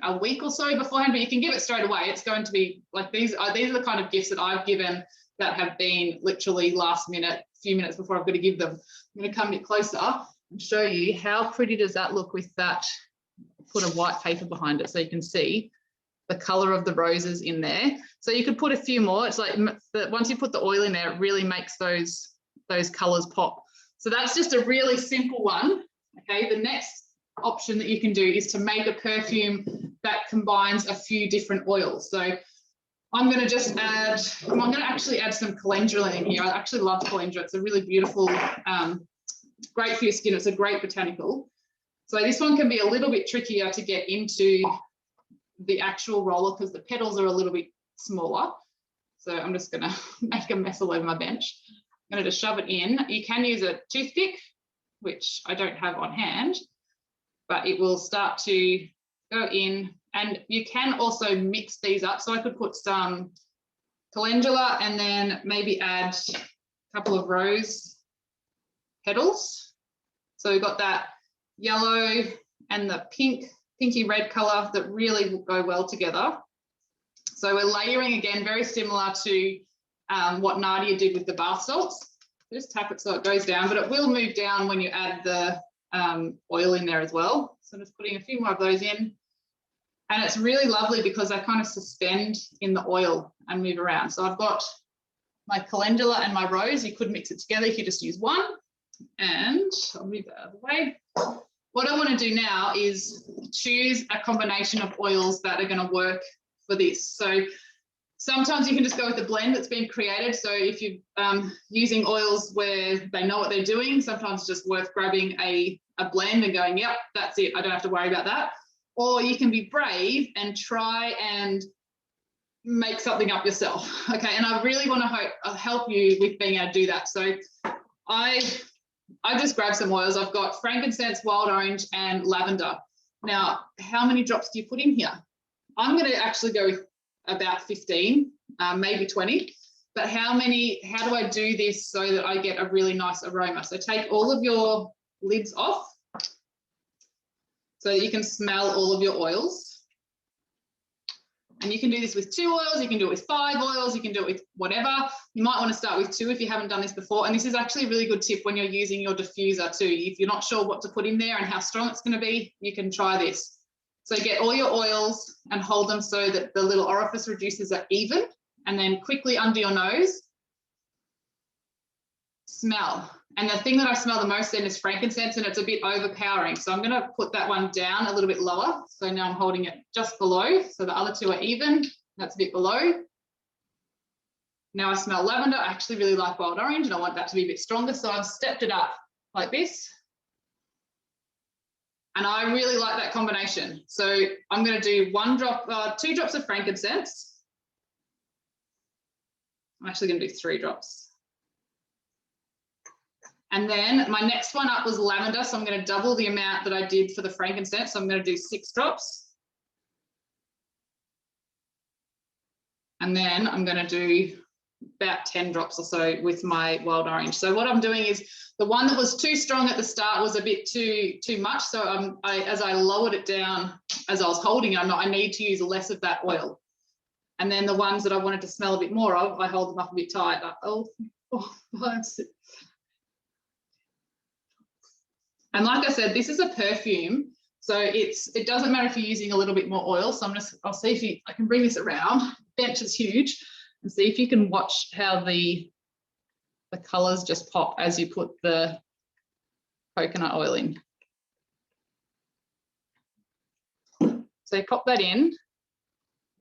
a week or so beforehand, but you can give it straight away. It's going to be like these are the kind of gifts that I've given that have been literally last minute, few minutes before I've got to give them. I'm going to come a bit closer and show you how pretty does that look with that. Put a white paper behind it so you can see the color of the roses in there. So you could put a few more. It's like once you put the oil in there, it really makes those colors pop. So that's just a really simple one. Okay, the next option that you can do is to make a perfume that combines a few different oils. So I'm going to just add, I'm going to actually add some calendula in here. I actually love calendula. It's a really beautiful, great for your skin. It's a great botanical. So this one can be a little bit trickier to get into the actual roller because the petals are a little bit smaller. So I'm just going to make a mess all over my bench. I'm going to just shove it in. You can use a toothpick, which I don't have on hand, but it will start to go in. And you can also mix these up. So I could put some calendula and then maybe add a couple of rose petals. So we've got that yellow and the pinky red color that really will go well together. So we're layering again, very similar to what Nadia did with the bath salts. Just tap it so it goes down, but it will move down when you add the oil in there as well. So I'm just putting a few more of those in. And it's really lovely because they kind of suspend in the oil and move around. So I've got my calendula and my rose. You could mix it together. You could just use one. And I'll move that out of the way. What I want to do now is choose a combination of oils that are going to work for this. So Sometimes you can just go with the blend that's been created. So if you're using oils where they know what they're doing, sometimes it's just worth grabbing a blend and going, yep, that's it. I don't have to worry about that. Or you can be brave and try and make something up yourself. Okay, and I really want to help you with being able to do that. So I just grabbed some oils. I've got frankincense, wild orange, and lavender. Now, how many drops do you put in here? I'm going to actually go with about 15, maybe 20. But how do I do this so that I get a really nice aroma? So take all of your lids off so that you can smell all of your oils. And you can do this with 2 oils, you can do it with 5 oils, you can do it with whatever. You might want to start with 2 if you haven't done this before. And this is actually a really good tip when you're using your diffuser too. If you're not sure what to put in there and how strong it's going to be, you can try this. So get all your oils and hold them so that the little orifice reducers are even, and then quickly under your nose, smell. And the thing that I smell the most then is frankincense, and it's a bit overpowering. So I'm going to put that one down a little bit lower. So now I'm holding it just below. So the other 2 are even. That's a bit below. Now I smell lavender. I actually really like wild orange and I want that to be a bit stronger. So I've stepped it up like this. And I really like that combination. So I'm going to do 2 drops of frankincense. I'm actually going to do 3 drops. And then my next one up was lavender. So I'm going to double the amount that I did for the frankincense. So I'm going to do 6 drops. And then I'm going to do about 10 drops or so with my wild orange. So what I'm doing is the one that was too strong at the start was a bit too much. So as I lowered it down, as I was holding it, I need to use less of that oil. And then the ones that I wanted to smell a bit more of, I hold them up a bit tight. And like I said, this is a perfume, so it doesn't matter if you're using a little bit more oil. So I'll see if I can bring this around. Bench is huge, and see if you can watch how the colours just pop as you put the coconut oil in. So you pop that in.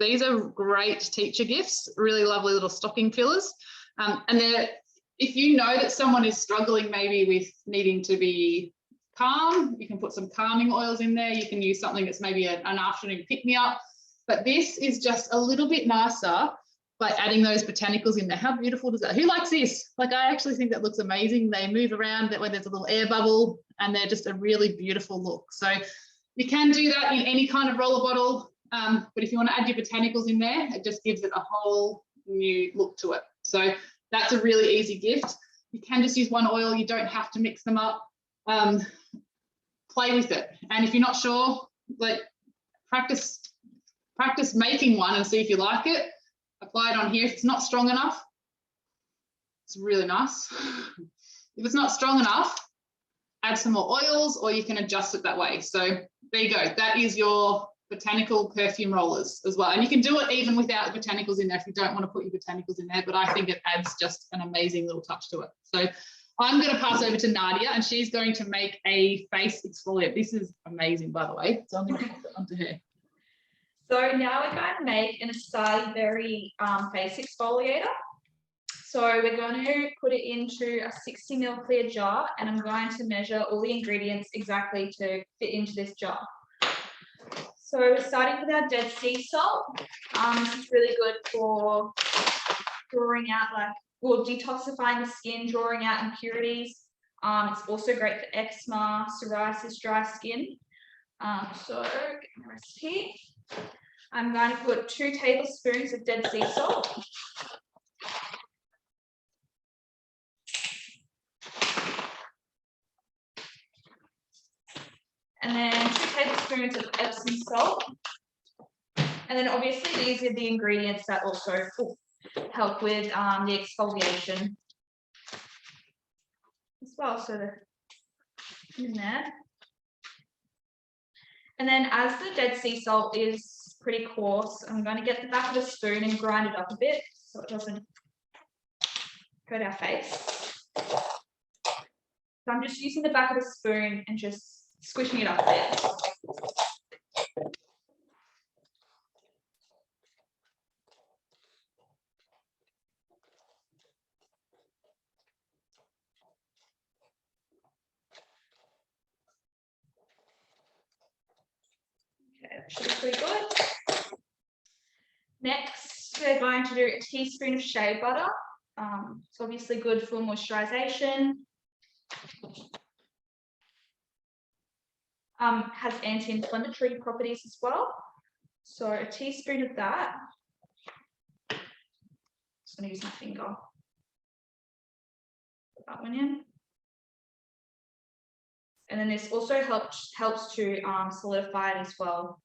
These are great teacher gifts, really lovely little stocking fillers. And if you know that someone is struggling maybe with needing to be calm, you can put some calming oils in there. You can use something that's maybe an afternoon pick-me-up. But this is just a little bit nicer by adding those botanicals in there. How beautiful does that? Who likes this? Like, I actually think that looks amazing. They move around that where there's a little air bubble, and they're just a really beautiful look. So you can do that in any kind of roller bottle. But if you want to add your botanicals in there, it just gives it a whole new look to it. So that's a really easy gift. You can just use 1 oil. You don't have to mix them up. Play with it. And if you're not sure, like, practice making one and see if you like it. Apply it on here. If it's not strong enough, it's really nice. If it's not strong enough, add some more oils, or you can adjust it that way. So there you go. That is your botanical perfume rollers as well. And you can do it even without the botanicals in there if you don't want to put your botanicals in there, but I think it adds just an amazing little touch to it. So I'm going to pass over to Nadia, and she's going to make a face exfoliant. This is amazing, by the way. So I'm going to pass it onto her. So now we're going to make an Acai berry face exfoliator. So we're going to put it into a 60 ml clear jar, and I'm going to measure all the ingredients exactly to fit into this jar. So we're starting with our dead sea salt. This is really good for drawing out, detoxifying the skin, drawing out impurities. It's also great for eczema, psoriasis, dry skin. So get my recipe. I'm going to put 2 tablespoons of dead sea salt. And then 2 tablespoons of Epsom salt. And then obviously these are the ingredients that also help with the exfoliation as well. So they're in there. And then as the Dead Sea salt is pretty coarse, I'm going to get the back of a spoon and grind it up a bit so it doesn't hurt our face. So I'm just using the back of the spoon and just squishing it up a bit. pretty good. Next, we're going to do a teaspoon of shea butter. It's obviously good for moisturization. Has anti-inflammatory properties as well. So a teaspoon of that. Just going to use my finger. Put that one in. And then this also helps to solidify it as well.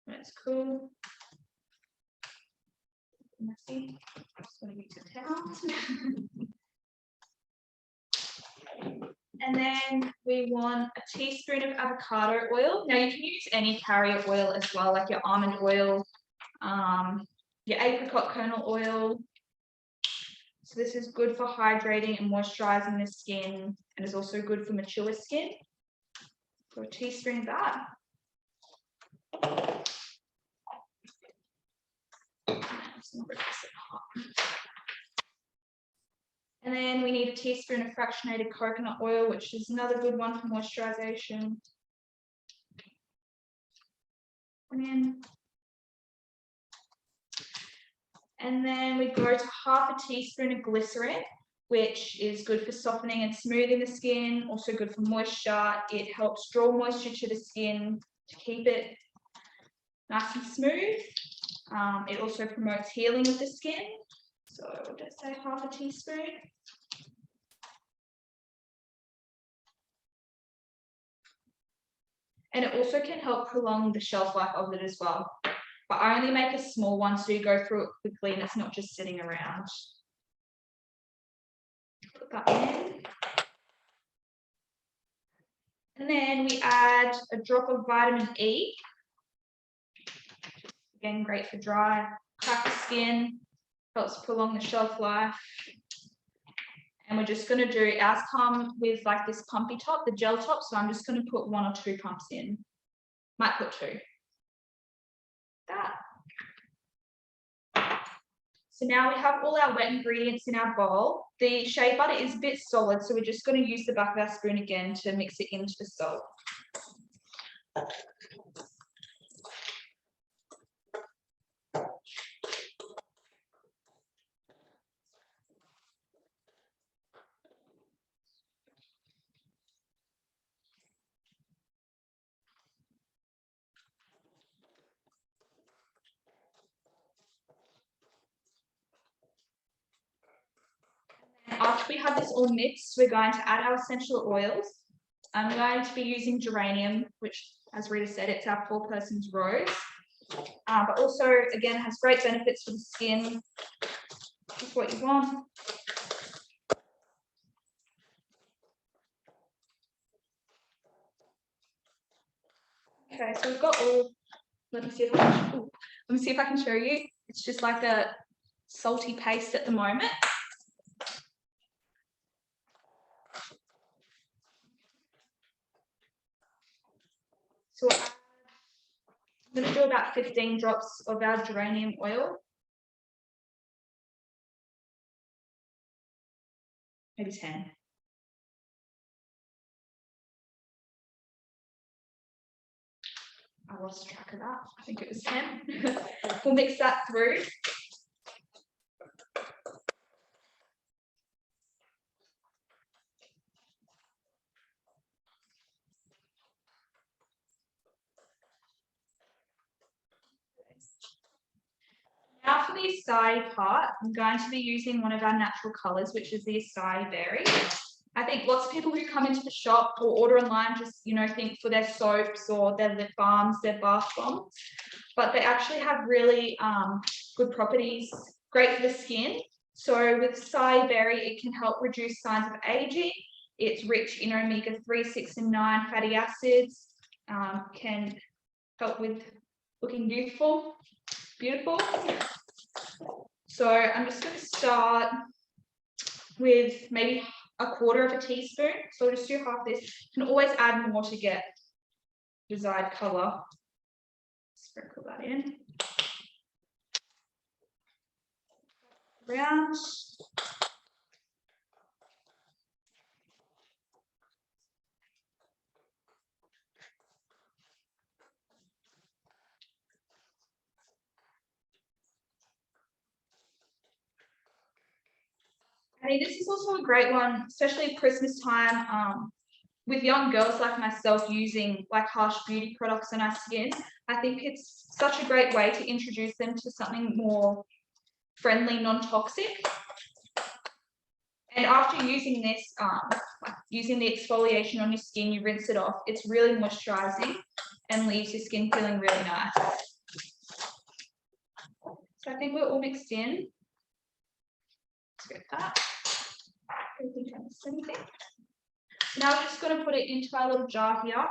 That's cool. Messy. Just going to use a towel. And then we want a teaspoon of avocado oil. Now you can use any carrier oil as well, like your almond oil, your apricot kernel oil. So this is good for hydrating and moisturizing the skin, and is also good for mature skin. So a teaspoon of that. And then we need a teaspoon of fractionated coconut oil, which is another good one for moisturization. And then we go to half a teaspoon of glycerine, which is good for softening and smoothing the skin, also good for moisture. It helps draw moisture to the skin to keep it nice and smooth. It also promotes healing of the skin. So we'll just say half a teaspoon. And it also can help prolong the shelf life of it as well. But I only make a small one so you go through it quickly and it's not just sitting around. Put that in. And then we add a drop of vitamin E. Again, great for dry, cracked skin, helps prolong the shelf life. And we're just going to do, ours come with like this pumpy top, the gel top, so I'm just going to put 1 or 2 pumps in. Might put 2. That. So now we have all our wet ingredients in our bowl. The shea butter is a bit solid, so we're just going to use the back of our spoon again to mix it into the salt. After we have this all mixed, we're going to add our essential oils. I'm going to be using geranium, which, as Rita said, it's our 4-person's rose. But also, again, has great benefits for the skin. Just what you want. Okay, so we've got all. Let me see if I can show you. It's just like a salty paste at the moment. So I'm going to do about 15 drops of our geranium oil. Maybe 10. I lost track of that. I think it was 10. We'll mix that through. Now for the acai part, I'm going to be using one of our natural colours, which is the acai berry. I think lots of people who come into the shop or order online just, think for their soaps or their lip balms, their bath bombs, but they actually have really good properties, great for the skin. So with acai berry, it can help reduce signs of aging. It's rich in omega-3, 6 and 9 fatty acids, can help with looking youthful, beautiful. So I'm just going to start with maybe 1/4 teaspoon. So I'll just do half this. You can always add more to get desired colour. Sprinkle that in. Around. mean, this is also a great one, especially at Christmas time. With young girls like myself using like harsh beauty products on our skin, I think it's such a great way to introduce them to something more friendly, non-toxic. And after using this, using the exfoliation on your skin, you rinse it off. It's really moisturizing and leaves your skin feeling really nice. So I think we're all mixed in. Let's get that. Now we're just going to put it into our little jar here.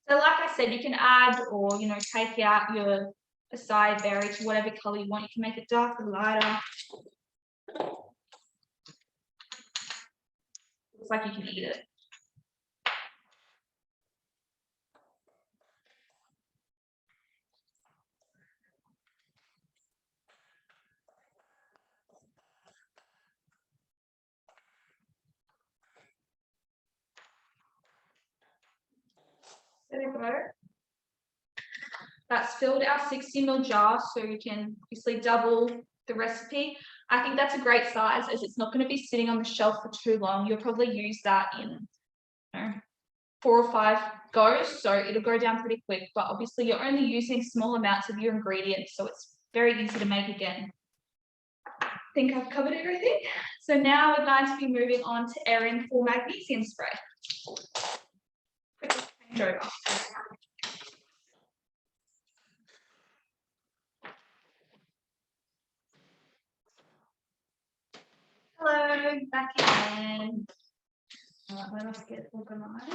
So like I said, you can add or, take out your acai berry to whatever color you want. You can make it darker, lighter. Looks like you can eat it. There we go. That's filled our 60 ml jar, so you can obviously double the recipe. I think that's a great size as it's not going to be sitting on the shelf for too long. You'll probably use that in 4 or 5 goes, so it'll go down pretty quick, but obviously you're only using small amounts of your ingredients, so it's very easy to make again. I think I've covered everything. So now we're going to be moving on to airing for magnesium spray. Quick change over. Hello, back again. Let us get organized.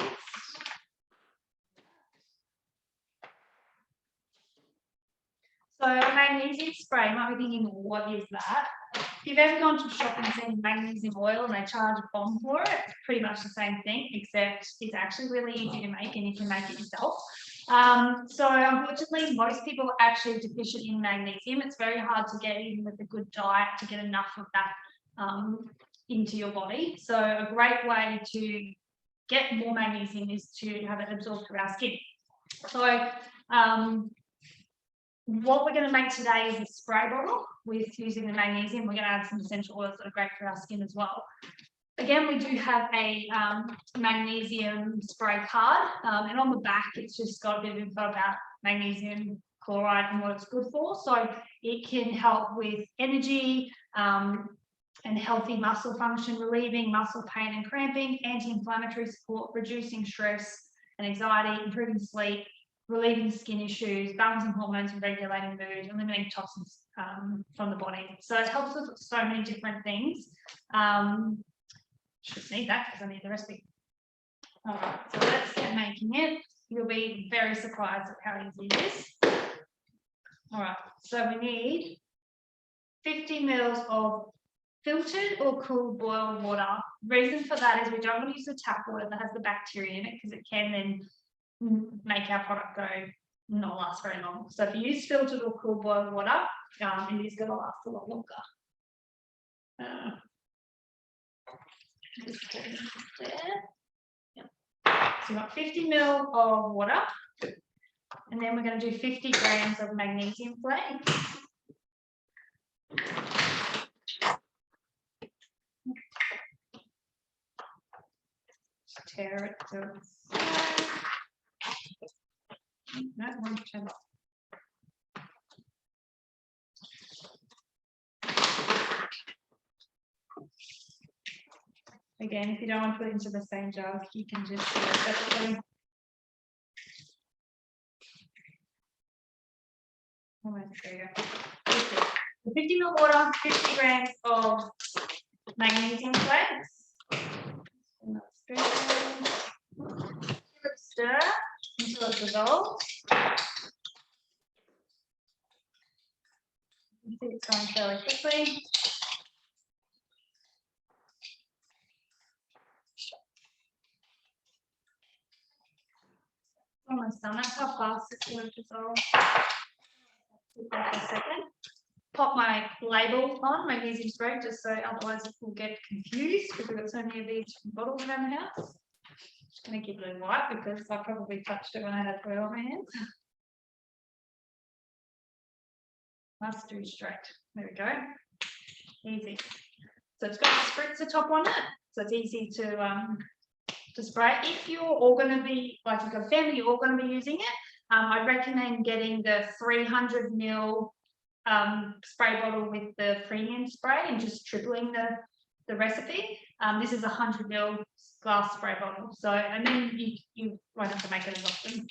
So magnesium spray, you might be thinking, what is that? If you've ever gone to a shop and seen magnesium oil and they charge a bomb for it, it's pretty much the same thing, except it's actually really easy to make and you can make it yourself. So unfortunately, most people are actually deficient in magnesium. It's very hard to get in with a good diet to get enough of that into your body. So a great way to get more magnesium is to have it absorbed through our skin. So what we're going to make today is a spray bottle with using the magnesium. We're going to add some essential oils that are great for our skin as well. Again, we do have a magnesium spray card, and on the back it's just got a bit of info about magnesium chloride and what it's good for. So it can help with energy and healthy muscle function, relieving muscle pain and cramping, anti-inflammatory support, reducing stress and anxiety, improving sleep, relieving skin issues, balancing hormones and regulating mood, eliminating toxins from the body. So it helps with so many different things. Should need that because I need the recipe. All right, so let's get making it. You'll be very surprised at how easy it is. All right, so we need 50 mils of filtered or cool boiled water. Reason for that is we don't want to use the tap water that has the bacteria in it because it can then make our product go not last very long. So if you use filtered or cool boiled water, it is going to last a lot longer. There. Yep. So we've got 50 ml of water, and then we're going to do 50 grams of magnesium flakes. Tear it to no, one channel. Again, if you don't want to put it into the same jar, you can just do it separately. There you go. 50 ml water, 50 grams of magnesium flakes. Stir until it dissolves. You can see it's going fairly quickly. Almost done. That's how fast it's going to dissolve. Give that a second. Pop my label on magnesium spray just so otherwise it will get confused because we've got so many of these bottles around the house. Just going to give it a wipe because I probably touched it when I had oil on my hands. Must do straight. There we go. Easy. So it's got a spritzer top on it, so it's easy to spray. If you're all going to be, like you've got a family, you're all going to be using it, I'd recommend getting the 300 ml spray bottle with the premium spray and just tripling the recipe. This is a 100 ml glass spray bottle. So, and then you won't have to make it as often.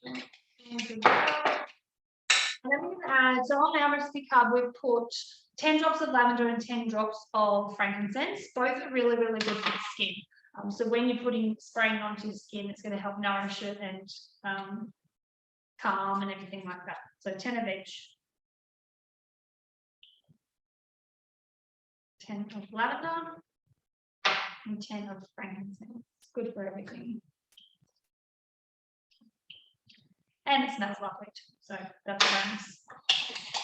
And then we're going to add, so on our recipe card, we've put 10 drops of lavender and 10 drops of frankincense. Both are really, really good for the skin. So when you're spraying onto your skin, it's going to help nourish it and calm and everything like that. So 10 of each. 10 of lavender and 10 of frankincense. It's good for everything. And it smells lovely too, so that's nice.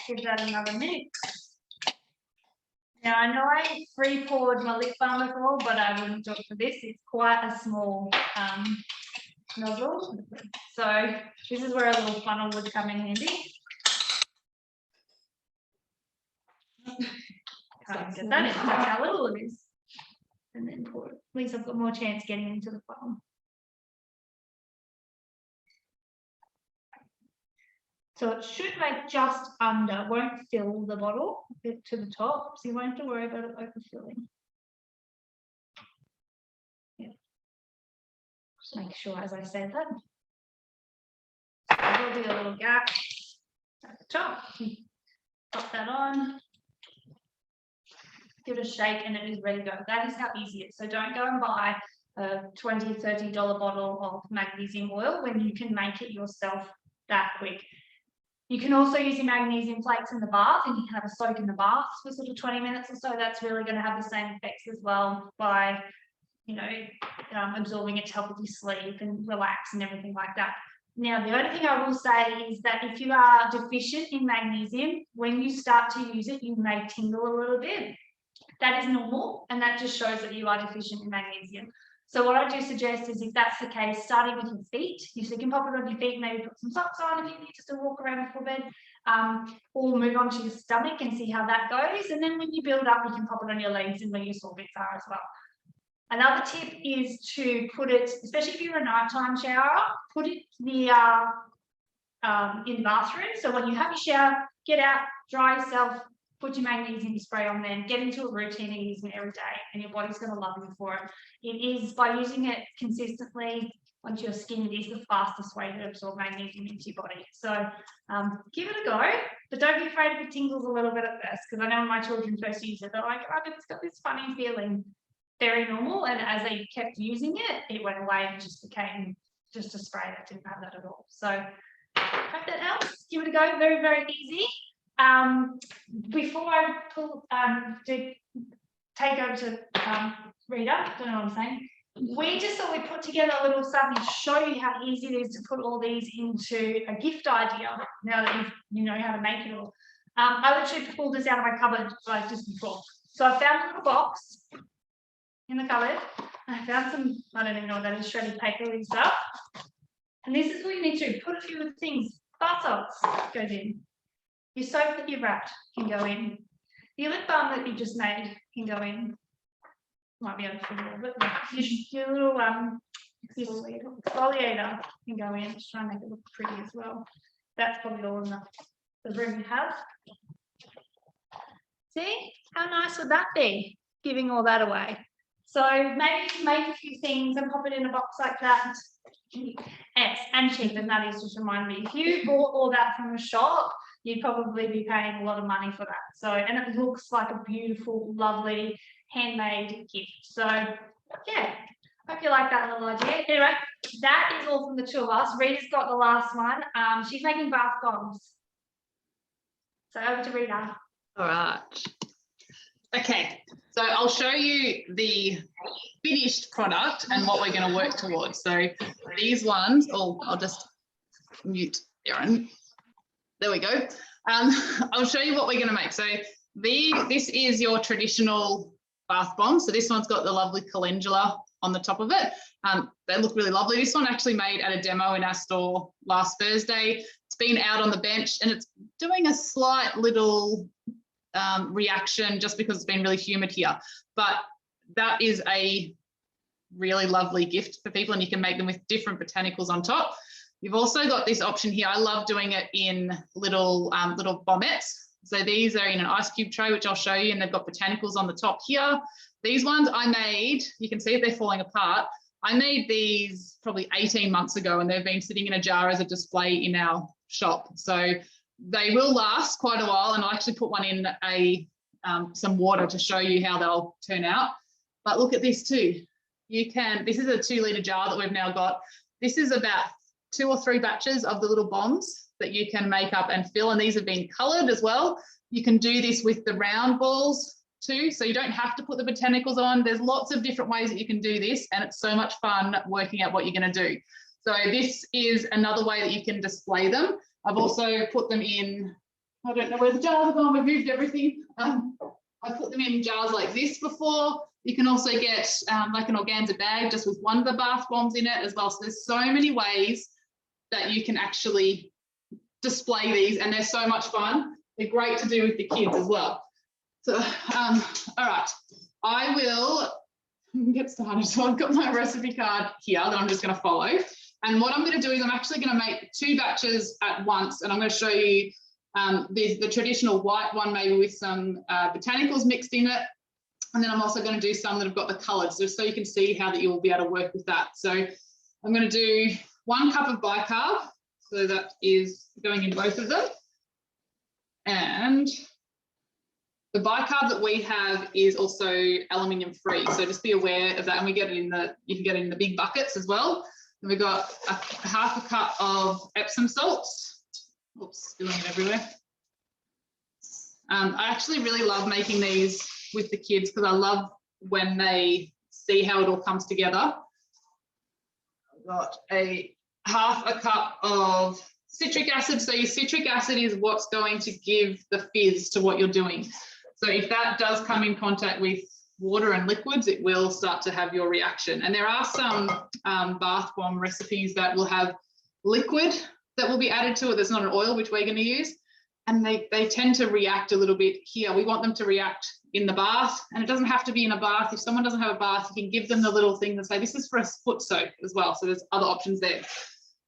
Give that another mix. Now I know I pre-poured my lip balm before, but I wouldn't do it for this. It's quite a small nozzle, so this is where a little funnel would come in handy. Can't get that in. That's how little it is. And then pour it. At least I've got more chance getting into the funnel. So it should make just under, won't fill the bottle a bit to the top, so you won't have to worry about it overfilling. Yeah. Just make sure, as I said that. So there'll be a little gap at the top. Pop that on. Give it a shake and it is ready to go. That is how easy it is. So don't go and buy a $20, $30 bottle of magnesium oil when you can make it yourself that quick. You can also use your magnesium flakes in the bath, and you can have a soak in the bath for sort of 20 minutes or so. That's really going to have the same effects as well by, you know, absorbing it to help with your sleep and relax and everything like that. Now, the only thing I will say is that if you are deficient in magnesium, when you start to use it, you may tingle a little bit. That is normal, and that just shows that you are deficient in magnesium. So what I do suggest is, if that's the case, starting with your feet, you can pop it on your feet, maybe put some socks on if you need just to walk around before bed, or move on to your stomach and see how that goes. And then when you build up, you can pop it on your legs and where your sore bits are as well. Another tip is to put it, especially if you're a nighttime shower, put it near in the bathroom. So when you have your shower, get out, dry yourself, put your magnesium spray on there, get into a routine and using it every day, and your body's going to love you for it. It is, by using it consistently onto your skin, it is the fastest way to absorb magnesium into your body. So give it a go, but don't be afraid if it tingles a little bit at first, because I know when my children first used it, they're like, oh, it's got this funny feeling. Very normal, and as they kept using it, it went away and just became just a spray that didn't have that at all. So hope that helps. Give it a go. Very, very easy. Before I take over to Rita, don't know what I'm saying. We just thought we'd put together a little something to show you how easy it is to put all these into a gift idea. Now that you know how to make it all, I literally pulled this out of my cupboard like just before. So I found a little box in the cupboard. I found some, I don't even know what that is, shredded paper and stuff. And this is what you need to put a few of the things. Bath salts goes in. Your soap that you've wrapped can go in. Your lip balm that you just made can go in. Might be able to fit a little bit. Your little exfoliator can go in. Just try and make it look pretty as well. That's probably all enough the room you have. See, how nice would that be? Giving all that away. So maybe you can make a few things and pop it in a box like that. Yes, and cheap, and that is just remind me. If you bought all that from a shop, you'd probably be paying a lot of money for that. So, and it looks like a beautiful, lovely, handmade gift. So, yeah, hope you like that little idea. Anyway, that is all from the two of us. Rita's got the last one. She's making bath bombs. So over to Rita. All right. Okay, so I'll show you the finished product and what we're going to work towards. So these ones, I'll just mute Erin. There we go. I'll show you what we're going to make. So this is your traditional bath bomb. So this one's got the lovely calendula on the top of it. They look really lovely. This one actually made at a demo in our store last Thursday. It's been out on the bench and it's doing a slight little reaction just because it's been really humid here. But that is a really lovely gift for people, and you can make them with different botanicals on top. You've also got this option here. I love doing it in little bombettes. So these are in an ice cube tray, which I'll show you, and they've got botanicals on the top here. These ones I made, you can see if they're falling apart. I made these probably 18 months ago, and they've been sitting in a jar as a display in our shop. So they will last quite a while, and I actually put one in some water to show you how they'll turn out. But look at this too. This is a 2-litre jar that we've now got. This is about 2 or 3 batches of the little bombs that you can make up and fill, and these have been coloured as well. You can do this with the round balls too, so you don't have to put the botanicals on. There's lots of different ways that you can do this, and it's so much fun working out what you're going to do. So this is another way that you can display them. I've also put them in, I don't know where the jars are gone, we've moved everything. I put them in jars like this before. You can also get like an organza bag just with one of the bath bombs in it as well. So there's so many ways that you can actually display these, and they're so much fun. They're great to do with the kids as well. So, all right, I will get started. So I've got my recipe card here that I'm just going to follow. And what I'm going to do is I'm actually going to make 2 batches at once, and I'm going to show you the traditional white one, maybe with some botanicals mixed in it. And then I'm also going to do some that have got the colours, so you can see how that you will be able to work with that. So I'm going to do 1 cup of bicarb. So that is going in both of them. And the bicarb that we have is also aluminium free. So just be aware of that. And we get it you can get it in the big buckets as well. And we've got half a cup of Epsom salts. Oops, spilling it everywhere. I actually really love making these with the kids because I love when they see how it all comes together. I've got half a cup of citric acid. So your citric acid is what's going to give the fizz to what you're doing. So if that does come in contact with water and liquids, it will start to have your reaction. And there are some bath bomb recipes that will have liquid that will be added to it. There's not an oil, which we're going to use. And they tend to react a little bit here. We want them to react in the bath, and it doesn't have to be in a bath. If someone doesn't have a bath, you can give them the little thing that say, this is for a foot soak as well. So there's other options there.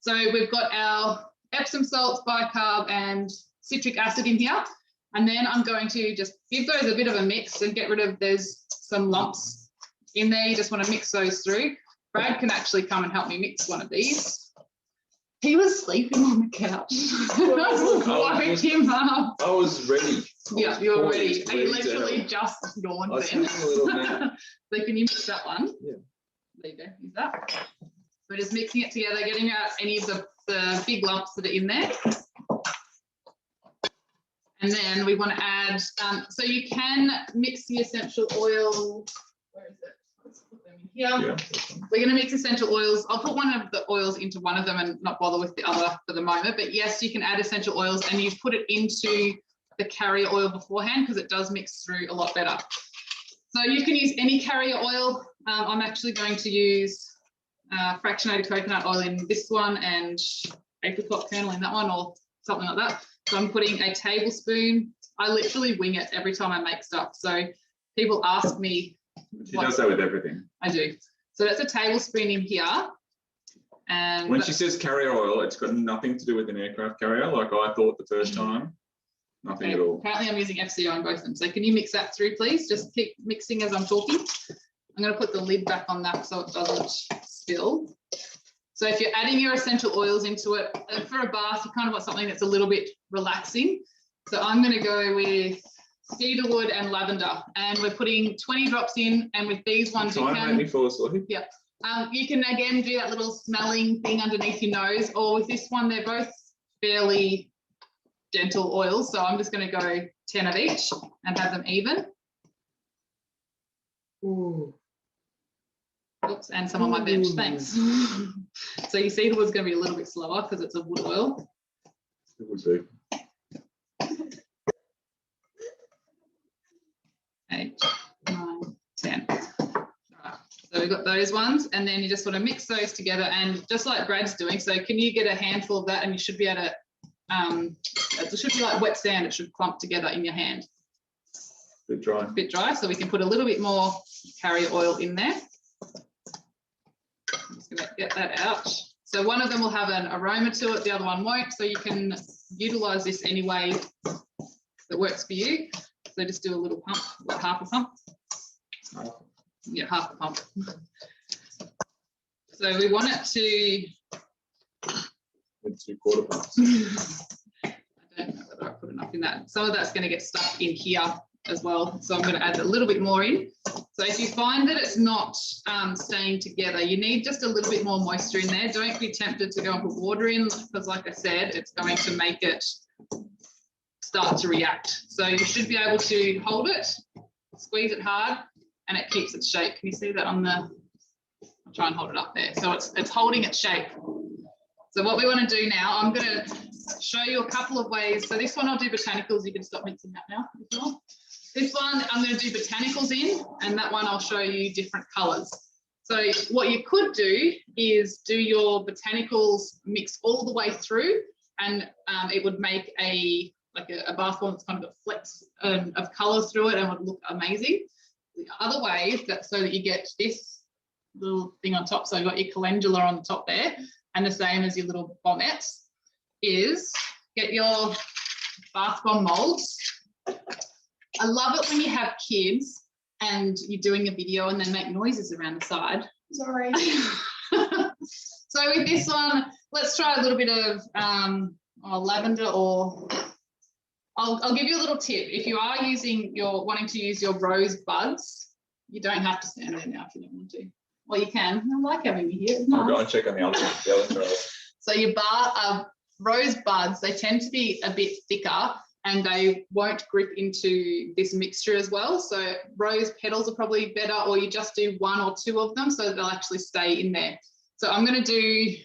So we've got our Epsom salts, bicarb, and citric acid in here. And then I'm going to just give those a bit of a mix and get rid of, there's some lumps in there. You just want to mix those through. Brad can actually come and help me mix one of these. He was sleeping on the couch. I woke him up. I was ready. Yeah, you were ready. He literally just yawned then. So can you mix that one? Yeah. There you go. Use that. We're just mixing it together, getting out any of the big lumps that are in there. And then we want to add, so you can mix the essential oil. Where is it? Let's put them in here. Yeah. We're going to mix essential oils. I'll put one of the oils into one of them and not bother with the other for the moment. But yes, you can add essential oils, and you put it into the carrier oil beforehand because it does mix through a lot better. So you can use any carrier oil. I'm actually going to use fractionated coconut oil in this one and apricot kernel in that one, or something like that. So I'm putting a tablespoon. I literally wing it every time I make stuff. So people ask me. She does that with everything. I do. So that's a tablespoon in here. And when she says carrier oil, it's got nothing to do with an aircraft carrier, like I thought the first time. Nothing at all. Apparently I'm using FCO on both of them. So can you mix that through, please? Just keep mixing as I'm talking. I'm going to put the lid back on that so it doesn't spill. So if you're adding your essential oils into it, for a bath, you kind of want something that's a little bit relaxing. So I'm going to go with cedarwood and lavender, and we're putting 20 drops in. And with these ones, you can make me fall asleep. Yeah, you can again do that little smelling thing underneath your nose, or with this one, they're both fairly gentle oils. So I'm just going to go 10 of each and have them even. Ooh. Oops, and some on my bench, thanks. So you see the wood's going to be a little bit slower because it's a wood oil. It would be. 8, 9, 10. All right. So we've got those ones, and then you just want to mix those together, and just like Brad's doing. So can you get a handful of that, and you should be able to, it should be like wet sand, it should clump together in your hand. Bit dry. Bit dry, so we can put a little bit more carrier oil in there. I'm just going to get that out. So one of them will have an aroma to it, the other one won't, so you can utilize this any way that works for you. So just do a little pump, like half a pump. Yeah, half a pump. So we want it to... 2/4 pumps. I don't know whether I put enough in that. Some of that's going to get stuck in here as well. So I'm going to add a little bit more in. So if you find that it's not staying together, you need just a little bit more moisture in there. Don't be tempted to go and put water in, because like I said, it's going to make it start to react. So you should be able to hold it, squeeze it hard, and it keeps its shape. Can you see that on the, I'll try and hold it up there. So it's holding its shape. So what we want to do now, I'm going to show you a couple of ways. So this one I'll do botanicals. You can stop mixing that now if you want. This one I'm going to do botanicals in, and that one I'll show you different colours. So what you could do is do your botanicals mix all the way through, and it would make a bath bomb that's kind of got flecks of colour through it and would look amazing. The other way, so that you get this little thing on top, so you've got your calendula on the top there, and the same as your little bombettes, is get your bath bomb molds. I love it when you have kids and you're doing a video and they make noises around the side. Sorry. So with this one, let's try a little bit of lavender, or I'll give you a little tip. If you are wanting to use your rose buds, you don't have to stand there now if you don't want to. Well, you can. I like having you here. I'll go and check on the other trail. So your rose buds, they tend to be a bit thicker and they won't grip into this mixture as well. So rose petals are probably better, or you just do 1 or 2 of them so that they'll actually stay in there. So I'm going to do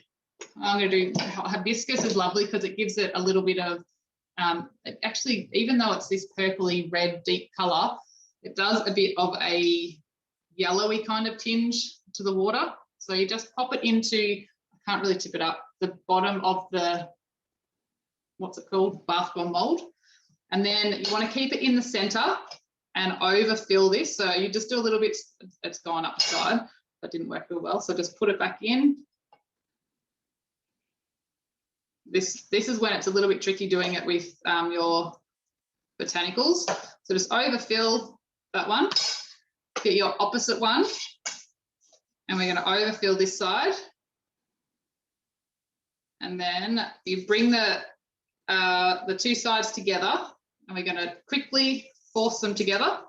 hibiscus is lovely because it gives it a little bit of, actually, even though it's this purpley red deep colour, it does a bit of a yellowy kind of tinge to the water. So you just pop it into, I can't really tip it up, the bottom of the, what's it called, bath bomb mold. And then you want to keep it in the centre and overfill this. So you just do a little bit, it's gone up the side. That didn't work real well. So just put it back in. This is when it's a little bit tricky doing it with your botanicals. So just overfill that one. Get your opposite one. And we're going to overfill this side. And then you bring the 2 sides together, and we're going to quickly force them together.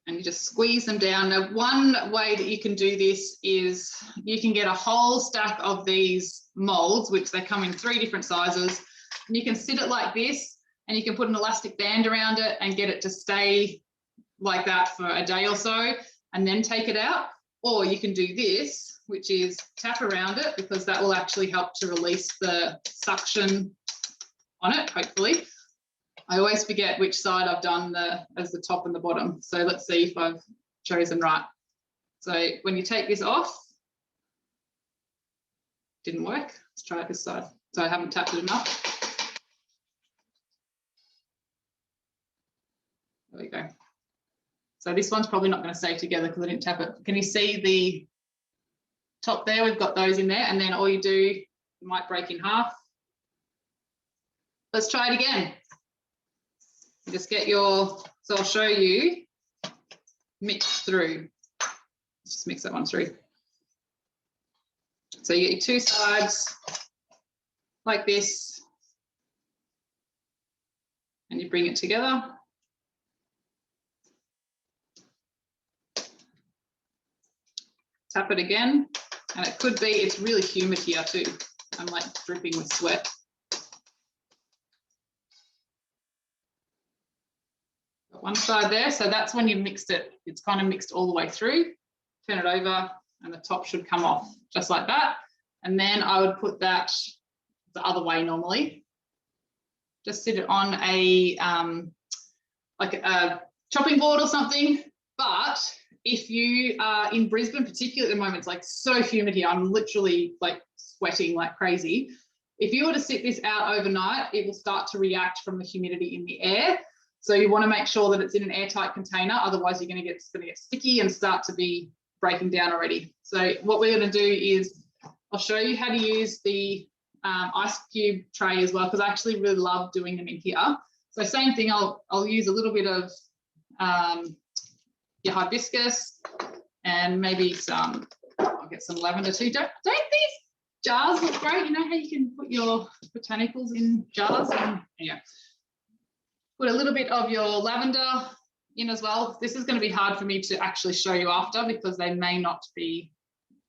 And you just squeeze them down. Now, one way that you can do this is you can get a whole stack of these molds, which they come in 3 different sizes, and you can sit it like this, and you can put an elastic band around it and get it to stay like that for a day or so, and then take it out. Or you can do this, which is tap around it, because that will actually help to release the suction on it, hopefully. I always forget which side I've done as the top and the bottom. So let's see if I've chosen right. So when you take this off, didn't work. Let's try it this side. So I haven't tapped it enough. There we go. So this one's probably not going to stay together because I didn't tap it. Can you see the top there? We've got those in there, and then all you do, you might break in half. Let's try it again. You just get your, so I'll show you, mix through. Let's just mix that one through. So you get your 2 sides like this, and you bring it together. Tap it again, and it could be, it's really humid here too. I'm like dripping with sweat. Got one side there, so that's when you mixed it. It's kind of mixed all the way through. Turn it over, and the top should come off just like that. And then I would put that the other way normally. Just sit it on a like a chopping board or something. But if you are in Brisbane, particularly at the moment, it's like so humid here. I'm literally like sweating like crazy. If you were to sit this out overnight, it will start to react from the humidity in the air. So you want to make sure that it's in an airtight container. Otherwise, you're going to get sticky and start to be breaking down already. So what we're going to do is I'll show you how to use the ice cube tray as well, because I actually really love doing them in here. So same thing, I'll use a little bit of your hibiscus and maybe some, I'll get some lavender too. Don't these jars look great? You know how you can put your botanicals in jars? And yeah, put a little bit of your lavender in as well. This is going to be hard for me to actually show you after because they may not be,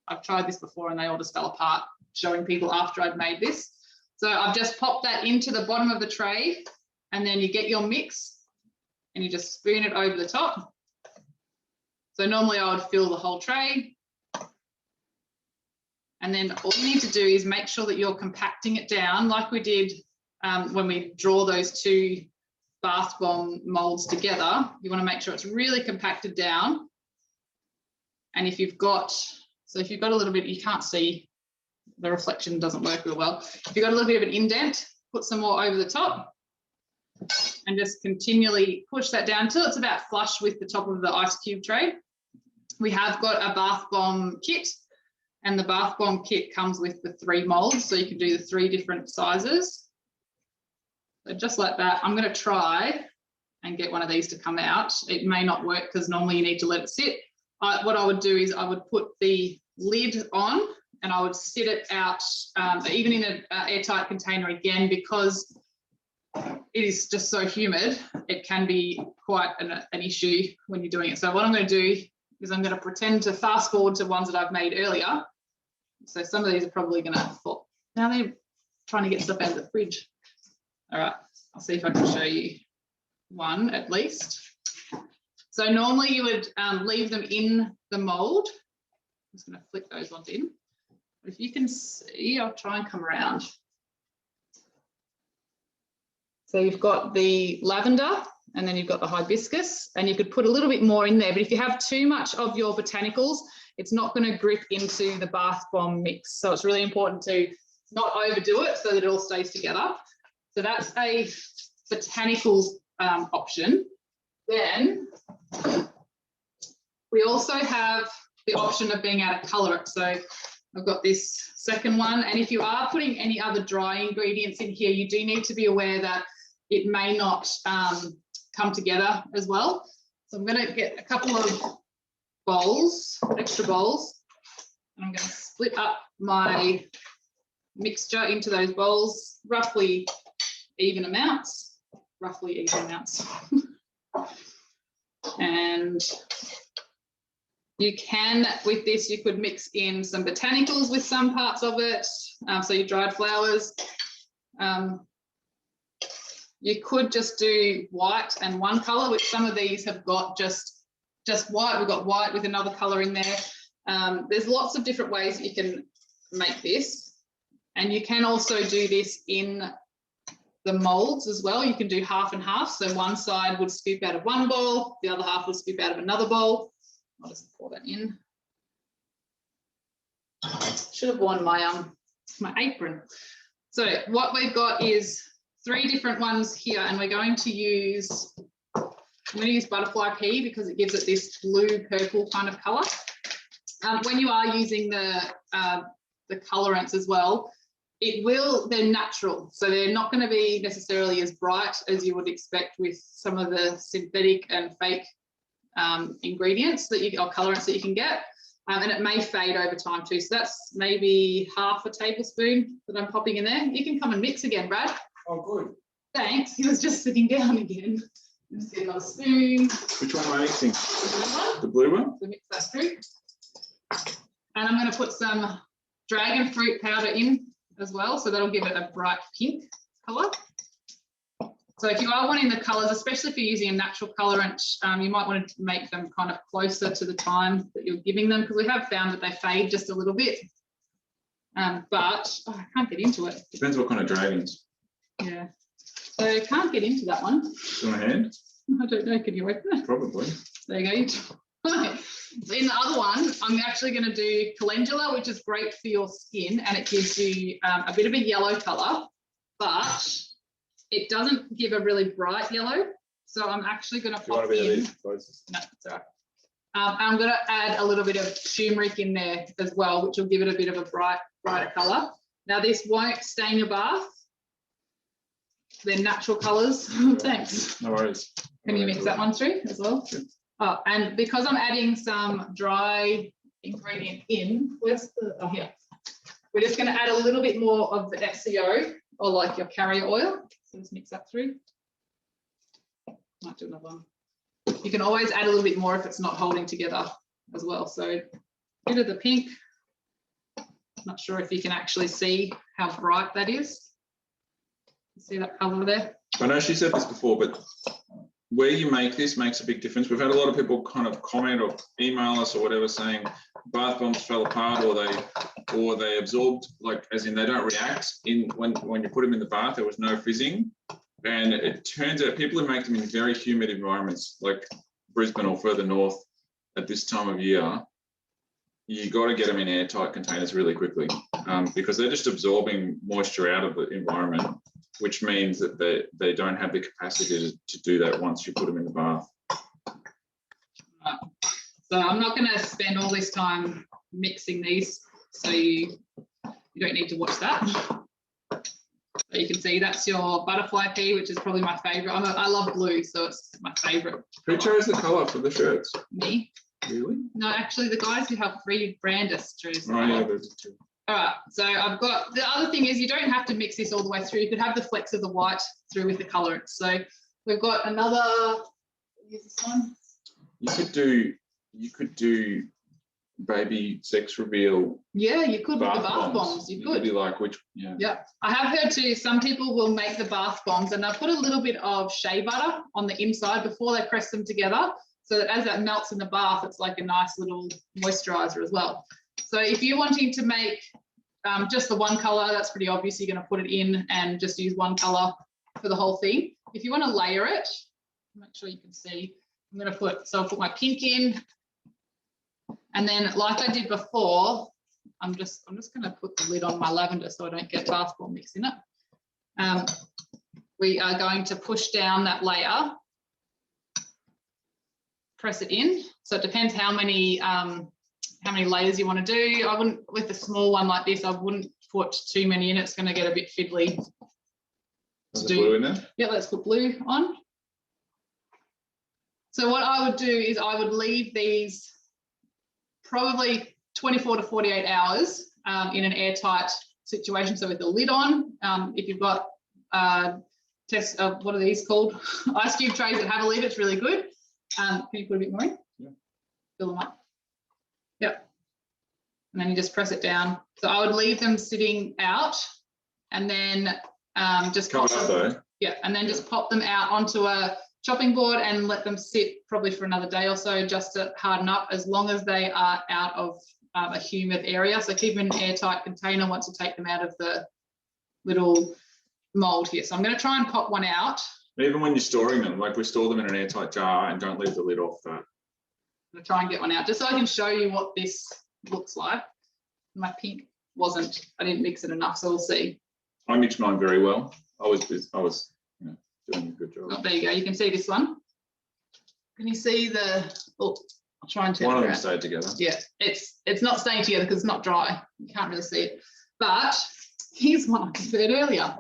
I've tried this before and they all just fell apart showing people after I've made this. So I've just popped that into the bottom of the tray, and then you get your mix and you just spoon it over the top. So normally I would fill the whole tray. And then all you need to do is make sure that you're compacting it down like we did when we draw those two bath bomb molds together. You want to make sure it's really compacted down. And if you've got, so if you've got a little bit, you can't see, the reflection doesn't work real well. If you've got a little bit of an indent, put some more over the top and just continually push that down until it's about flush with the top of the ice cube tray. We have got a bath bomb kit, and the bath bomb kit comes with the 3 molds, so you can do the 3 different sizes. So just like that, I'm going to try and get one of these to come out. It may not work because normally you need to let it sit. What I would do is I would put the lid on and I would sit it out, even in an airtight container again, because it is just so humid. It can be quite an issue when you're doing it. So what I'm going to do is I'm going to pretend to fast forward to ones that I've made earlier. So some of these are probably going to fall. Now they're trying to get stuff out of the fridge. All right, I'll see if I can show you one at least. So normally you would leave them in the mold. I'm just going to flick those ones in. But if you can see, I'll try and come around. So you've got the lavender and then you've got the hibiscus, and you could put a little bit more in there. But if you have too much of your botanicals, it's not going to grip into the bath bomb mix. So it's really important to not overdo it so that it all stays together. So that's a botanicals option. Then we also have the option of being able to colour it. So I've got this second one, and if you are putting any other dry ingredients in here, you do need to be aware that it may not come together as well. So I'm going to get a couple of bowls, extra bowls, and I'm going to split up my mixture into those bowls, roughly even amounts. And you can, with this, you could mix in some botanicals with some parts of it. So your dried flowers. You could just do white and one colour, which some of these have got just white. We've got white with another colour in there. There's lots of different ways that you can make this. And you can also do this in the molds as well. You can do half and half. So one side would scoop out of one bowl, the other half would scoop out of another bowl. I'll just pour that in. Should have worn my apron. So what we've got is 3 different ones here, and we're going to use, I'm going to use butterfly pea because it gives it this blue purple kind of colour. When you are using the colorants as well, they're natural, so they're not going to be necessarily as bright as you would expect with some of the synthetic and fake ingredients or colorants that you can get, and it may fade over time too. So that's maybe half a tablespoon that I'm popping in there. You can come and mix again, Brad. Oh, good. Thanks. He was just sitting down again. Just get another spoon. Which one am I mixing? The blue one? So mix that through. And I'm going to put some dragon fruit powder in as well, so that'll give it a bright pink colour. So if you are wanting the colours, especially if you're using a natural colorant, you might want to make them kind of closer to the time that you're giving them, because we have found that they fade just a little bit. But I can't get into it. Depends what kind of dragons. Yeah. So I can't get into that one. Do you want a hand? I don't know, can you open it? Probably. There you go. So in the other one, I'm actually going to do calendula, which is great for your skin, and it gives you a bit of a yellow colour, but it doesn't give a really bright yellow. So I'm actually going to pop in. No, it's all right. I'm going to add a little bit of turmeric in there as well, which will give it a bit of a brighter colour. Now this won't stain your bath. They're natural colours. Thanks. No worries. Can you mix that one through as well? Sure. Oh, and because I'm adding some dry ingredient in, where's the, oh here. We're just going to add a little bit more of the SCO, or like your carrier oil. So just mix that through. Might do another one. You can always add a little bit more if it's not holding together as well. So a bit of the pink. Not sure if you can actually see how bright that is. See that colour there? I know she said this before, but where you make this makes a big difference. We've had a lot of people kind of comment or email us or whatever saying bath bombs fell apart, or they absorbed, like as in they don't react in when you put them in the bath. There was no fizzing, and it turns out people who make them in very humid environments like Brisbane or further north at this time of year, you got to get them in airtight containers really quickly, because they're just absorbing moisture out of the environment, which means that they don't have the capacity to do that once you put them in the bath. So I'm not going to spend all this time mixing these, so you don't need to watch that. So you can see that's your butterfly pea, which is probably my favourite. I love blue, so it's my favourite. Who chose the colour for the shirts? Me. Really? No, actually the guys who have free Brandis chose. Oh yeah, there's two. All right, so I've got, the other thing is you don't have to mix this all the way through. You could have the flecks of the white through with the colour. So we've got another, use this one. You could do baby sex reveal. Yeah, you could with the bath bombs. You could. Be like which, yeah. Yeah, I have heard too, some people will make the bath bombs and they'll put a little bit of shea butter on the inside before they press them together, so that as that melts in the bath, it's like a nice little moisturiser as well. So if you're wanting to make just the one colour, that's pretty obvious. You're going to put it in and just use one colour for the whole thing. If you want to layer it, make sure you can see. I'm going to put, so I'll put my pink in, and then like I did before, I'm just going to put the lid on my lavender so I don't get bath bomb mix in it. We are going to push down that layer, press it in. So it depends how many layers you want to do. I wouldn't, with a small one like this, I wouldn't put too many in. It's going to get a bit fiddly. Blue in there? Yeah, let's put blue on. So what I would do is I would leave these probably 24 to 48 hours in an airtight situation. So with the lid on, if you've got what are these called? Ice cube trays that have a lid, it's really good. Can you put a bit more in? Yeah. Fill them up. Yep. And then you just press it down. So I would leave them sitting out, and then just pop them, though. Yeah, and then just pop them out onto a chopping board and let them sit probably for another day or so just to harden up, as long as they are out of a humid area. So keep them in an airtight container once you take them out of the little mold here. So I'm going to try and pop one out. Even when you're storing them, like we store them in an airtight jar and don't leave the lid off that. I'm going to try and get one out just so I can show you what this looks like. My pink wasn't, I didn't mix it enough, so we'll see. I mixed mine very well. I was doing a good job. Oh, there you go. You can see this one. Can you see the, oh, I'll try and turn one it of them around. stayed together. Yeah, it's not staying together because it's not dry. You can't really see it. But here's one I prepared earlier.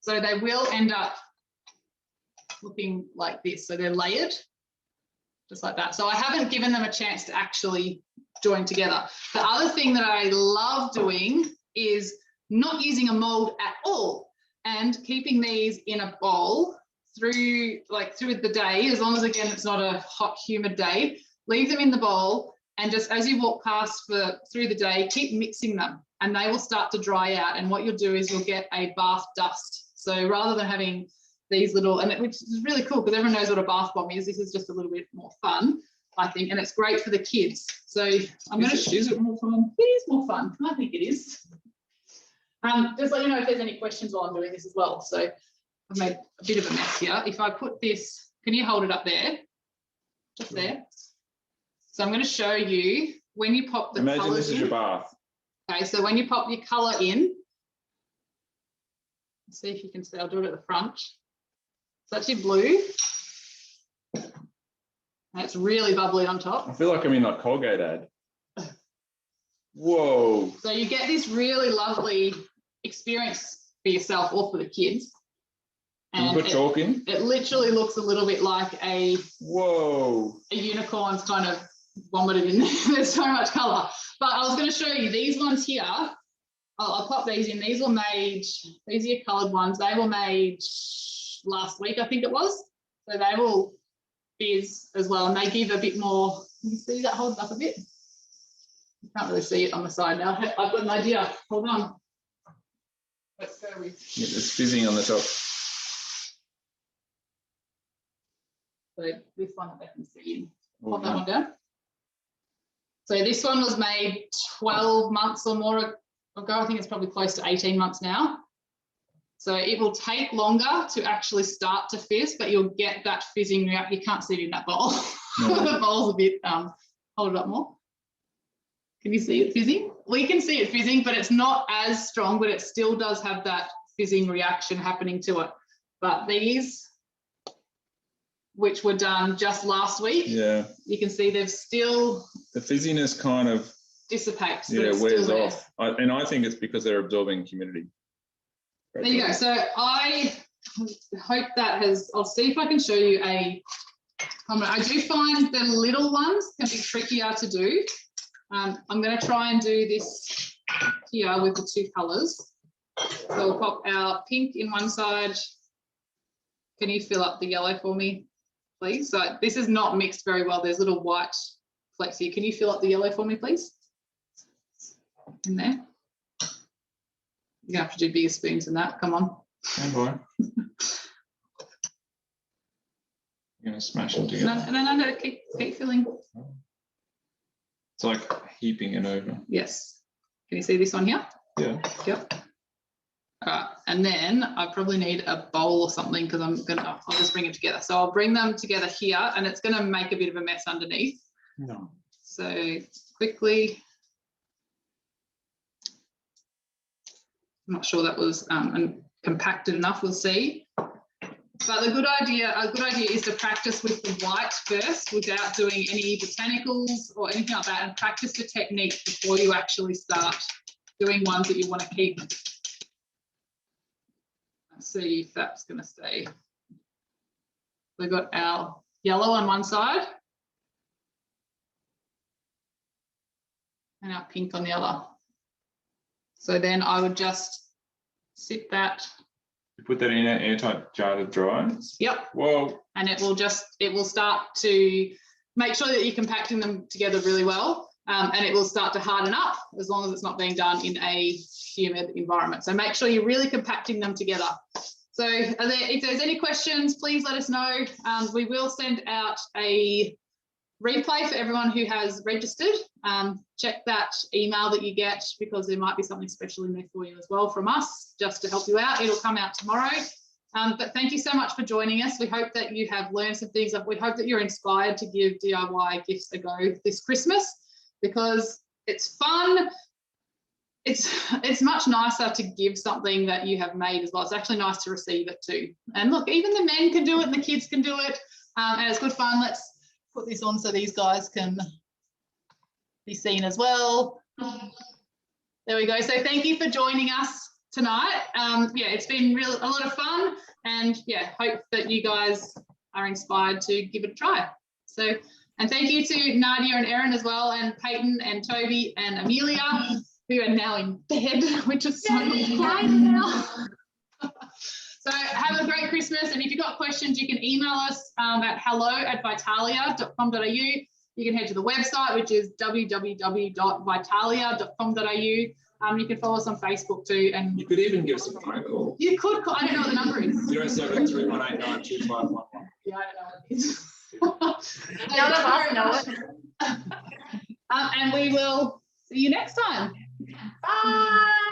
So they will end up looking like this. So they're layered, just like that. So I haven't given them a chance to actually join together. The other thing that I love doing is not using a mold at all and keeping these in a bowl through the day, as long as, again, it's not a hot, humid day. Leave them in the bowl, and just as you walk past through the day, keep mixing them, and they will start to dry out. And what you'll do is you'll get a bath dust. So rather than having these little, which is really cool because everyone knows what a bath bomb is, this is just a little bit more fun, I think, and it's great for the kids. So I'm going to. Is it more fun? It is more fun. I think it is. Just let you know if there's any questions while I'm doing this as well. So I've made a bit of a mess here. If I put this can you hold it up there? Just there. So I'm going to show you when you pop the Imagine colours this is in. your bath. Okay, so when you pop your colour in, see if you can see, I'll do it at the front. So that's your blue. And it's really bubbly on top. I feel like I'm in like Colgate ad. Whoa. So you get this really lovely experience for yourself or for the kids. Can you And put chalk in? it literally looks a little bit like a unicorn's kind of vomited in there. There's so much colour. But I was going to show you these ones here. I'll pop these in. These were made, these are your coloured ones. They were made last week, I think it was. So they will fizz as well, and they give a bit more. Can you see that holding up a bit? You can't really see it on the side now. I've got an idea. Hold on. Let's go with. It's fizzing on the top. So this one I can see. Pop that one down. So this one was made 12 months or more ago. I think it's probably close to 18 months now. So it will take longer to actually start to fizz, but you'll get that fizzing reaction. You can't see it in that bowl. No. The bowl's a bit, hold it up more. Can you see it fizzing? We can see it fizzing, but it's not as strong, but it still does have that fizzing reaction happening to it. But these, which were done just last week, Yeah. you can see they've still The fizziness kind of dissipates. But yeah it's wears still there. off. And I think it's because they're absorbing humidity. There you go. So I hope that has, I'll see if I can show you a comment. I do find the little ones can be trickier to do. I'm going to try and do this here with the two colours. So we'll pop our pink in one side. Can you fill up the yellow for me, please? So this is not mixed very well. There's little white flecks here. Can you fill up the yellow for me, please? In there. You have to do bigger spoons than that. Come on. Hey boy. You're gonna smash them together. No. Keep filling. It's like heaping it over. Yes. Can you see this one here? Yeah. Yep. All right. And then I probably need a bowl or something because I'll just bring it together. So I'll bring them together here, and it's going to make a bit of a mess underneath. No. So quickly. I'm not sure that was compacted enough. We'll see. But a good idea is to practice with the white first without doing any botanicals or anything like that, and practice the technique before you actually start doing ones that you want to keep. Let's see if that's going to stay. We've got our yellow on one side and our pink on the other. So then I would just sip that. You put that in an airtight jar to dry. Yep. Whoa. And it will start to make sure that you're compacting them together really well, and it will start to harden up as long as it's not being done in a humid environment. So make sure you're really compacting them together. So if there's any questions, please let us know. We will send out a replay for everyone who has registered. Check that email that you get because there might be something special in there for you as well from us, just to help you out. It'll come out tomorrow. But thank you so much for joining us. We hope that you have learned some things. We hope that you're inspired to give DIY gifts a go this Christmas because it's fun. It's much nicer to give something that you have made as well. It's actually nice to receive it too. And look, even the men can do it and the kids can do it. And it's good fun. Let's put this on so these guys can be seen as well. There we go. So thank you for joining us tonight. Yeah, it's been a lot of fun, and yeah, hope that you guys are inspired to give it a try. So, and thank you to Nadia and Erin as well, and Peyton and Toby and Amelia, who are now in bed, which is so fun now. So have a great Christmas, and if you've got questions, you can email us at hello@vitalia.com.au. You can head to the website, which is www.vitalia.com.au. You can follow us on Facebook too. And You could even give us a phone call. you could call, I don't know what the number is. 07318925511. Yeah, I don't know what it is. None of us know it. And we will see you next time. Bye.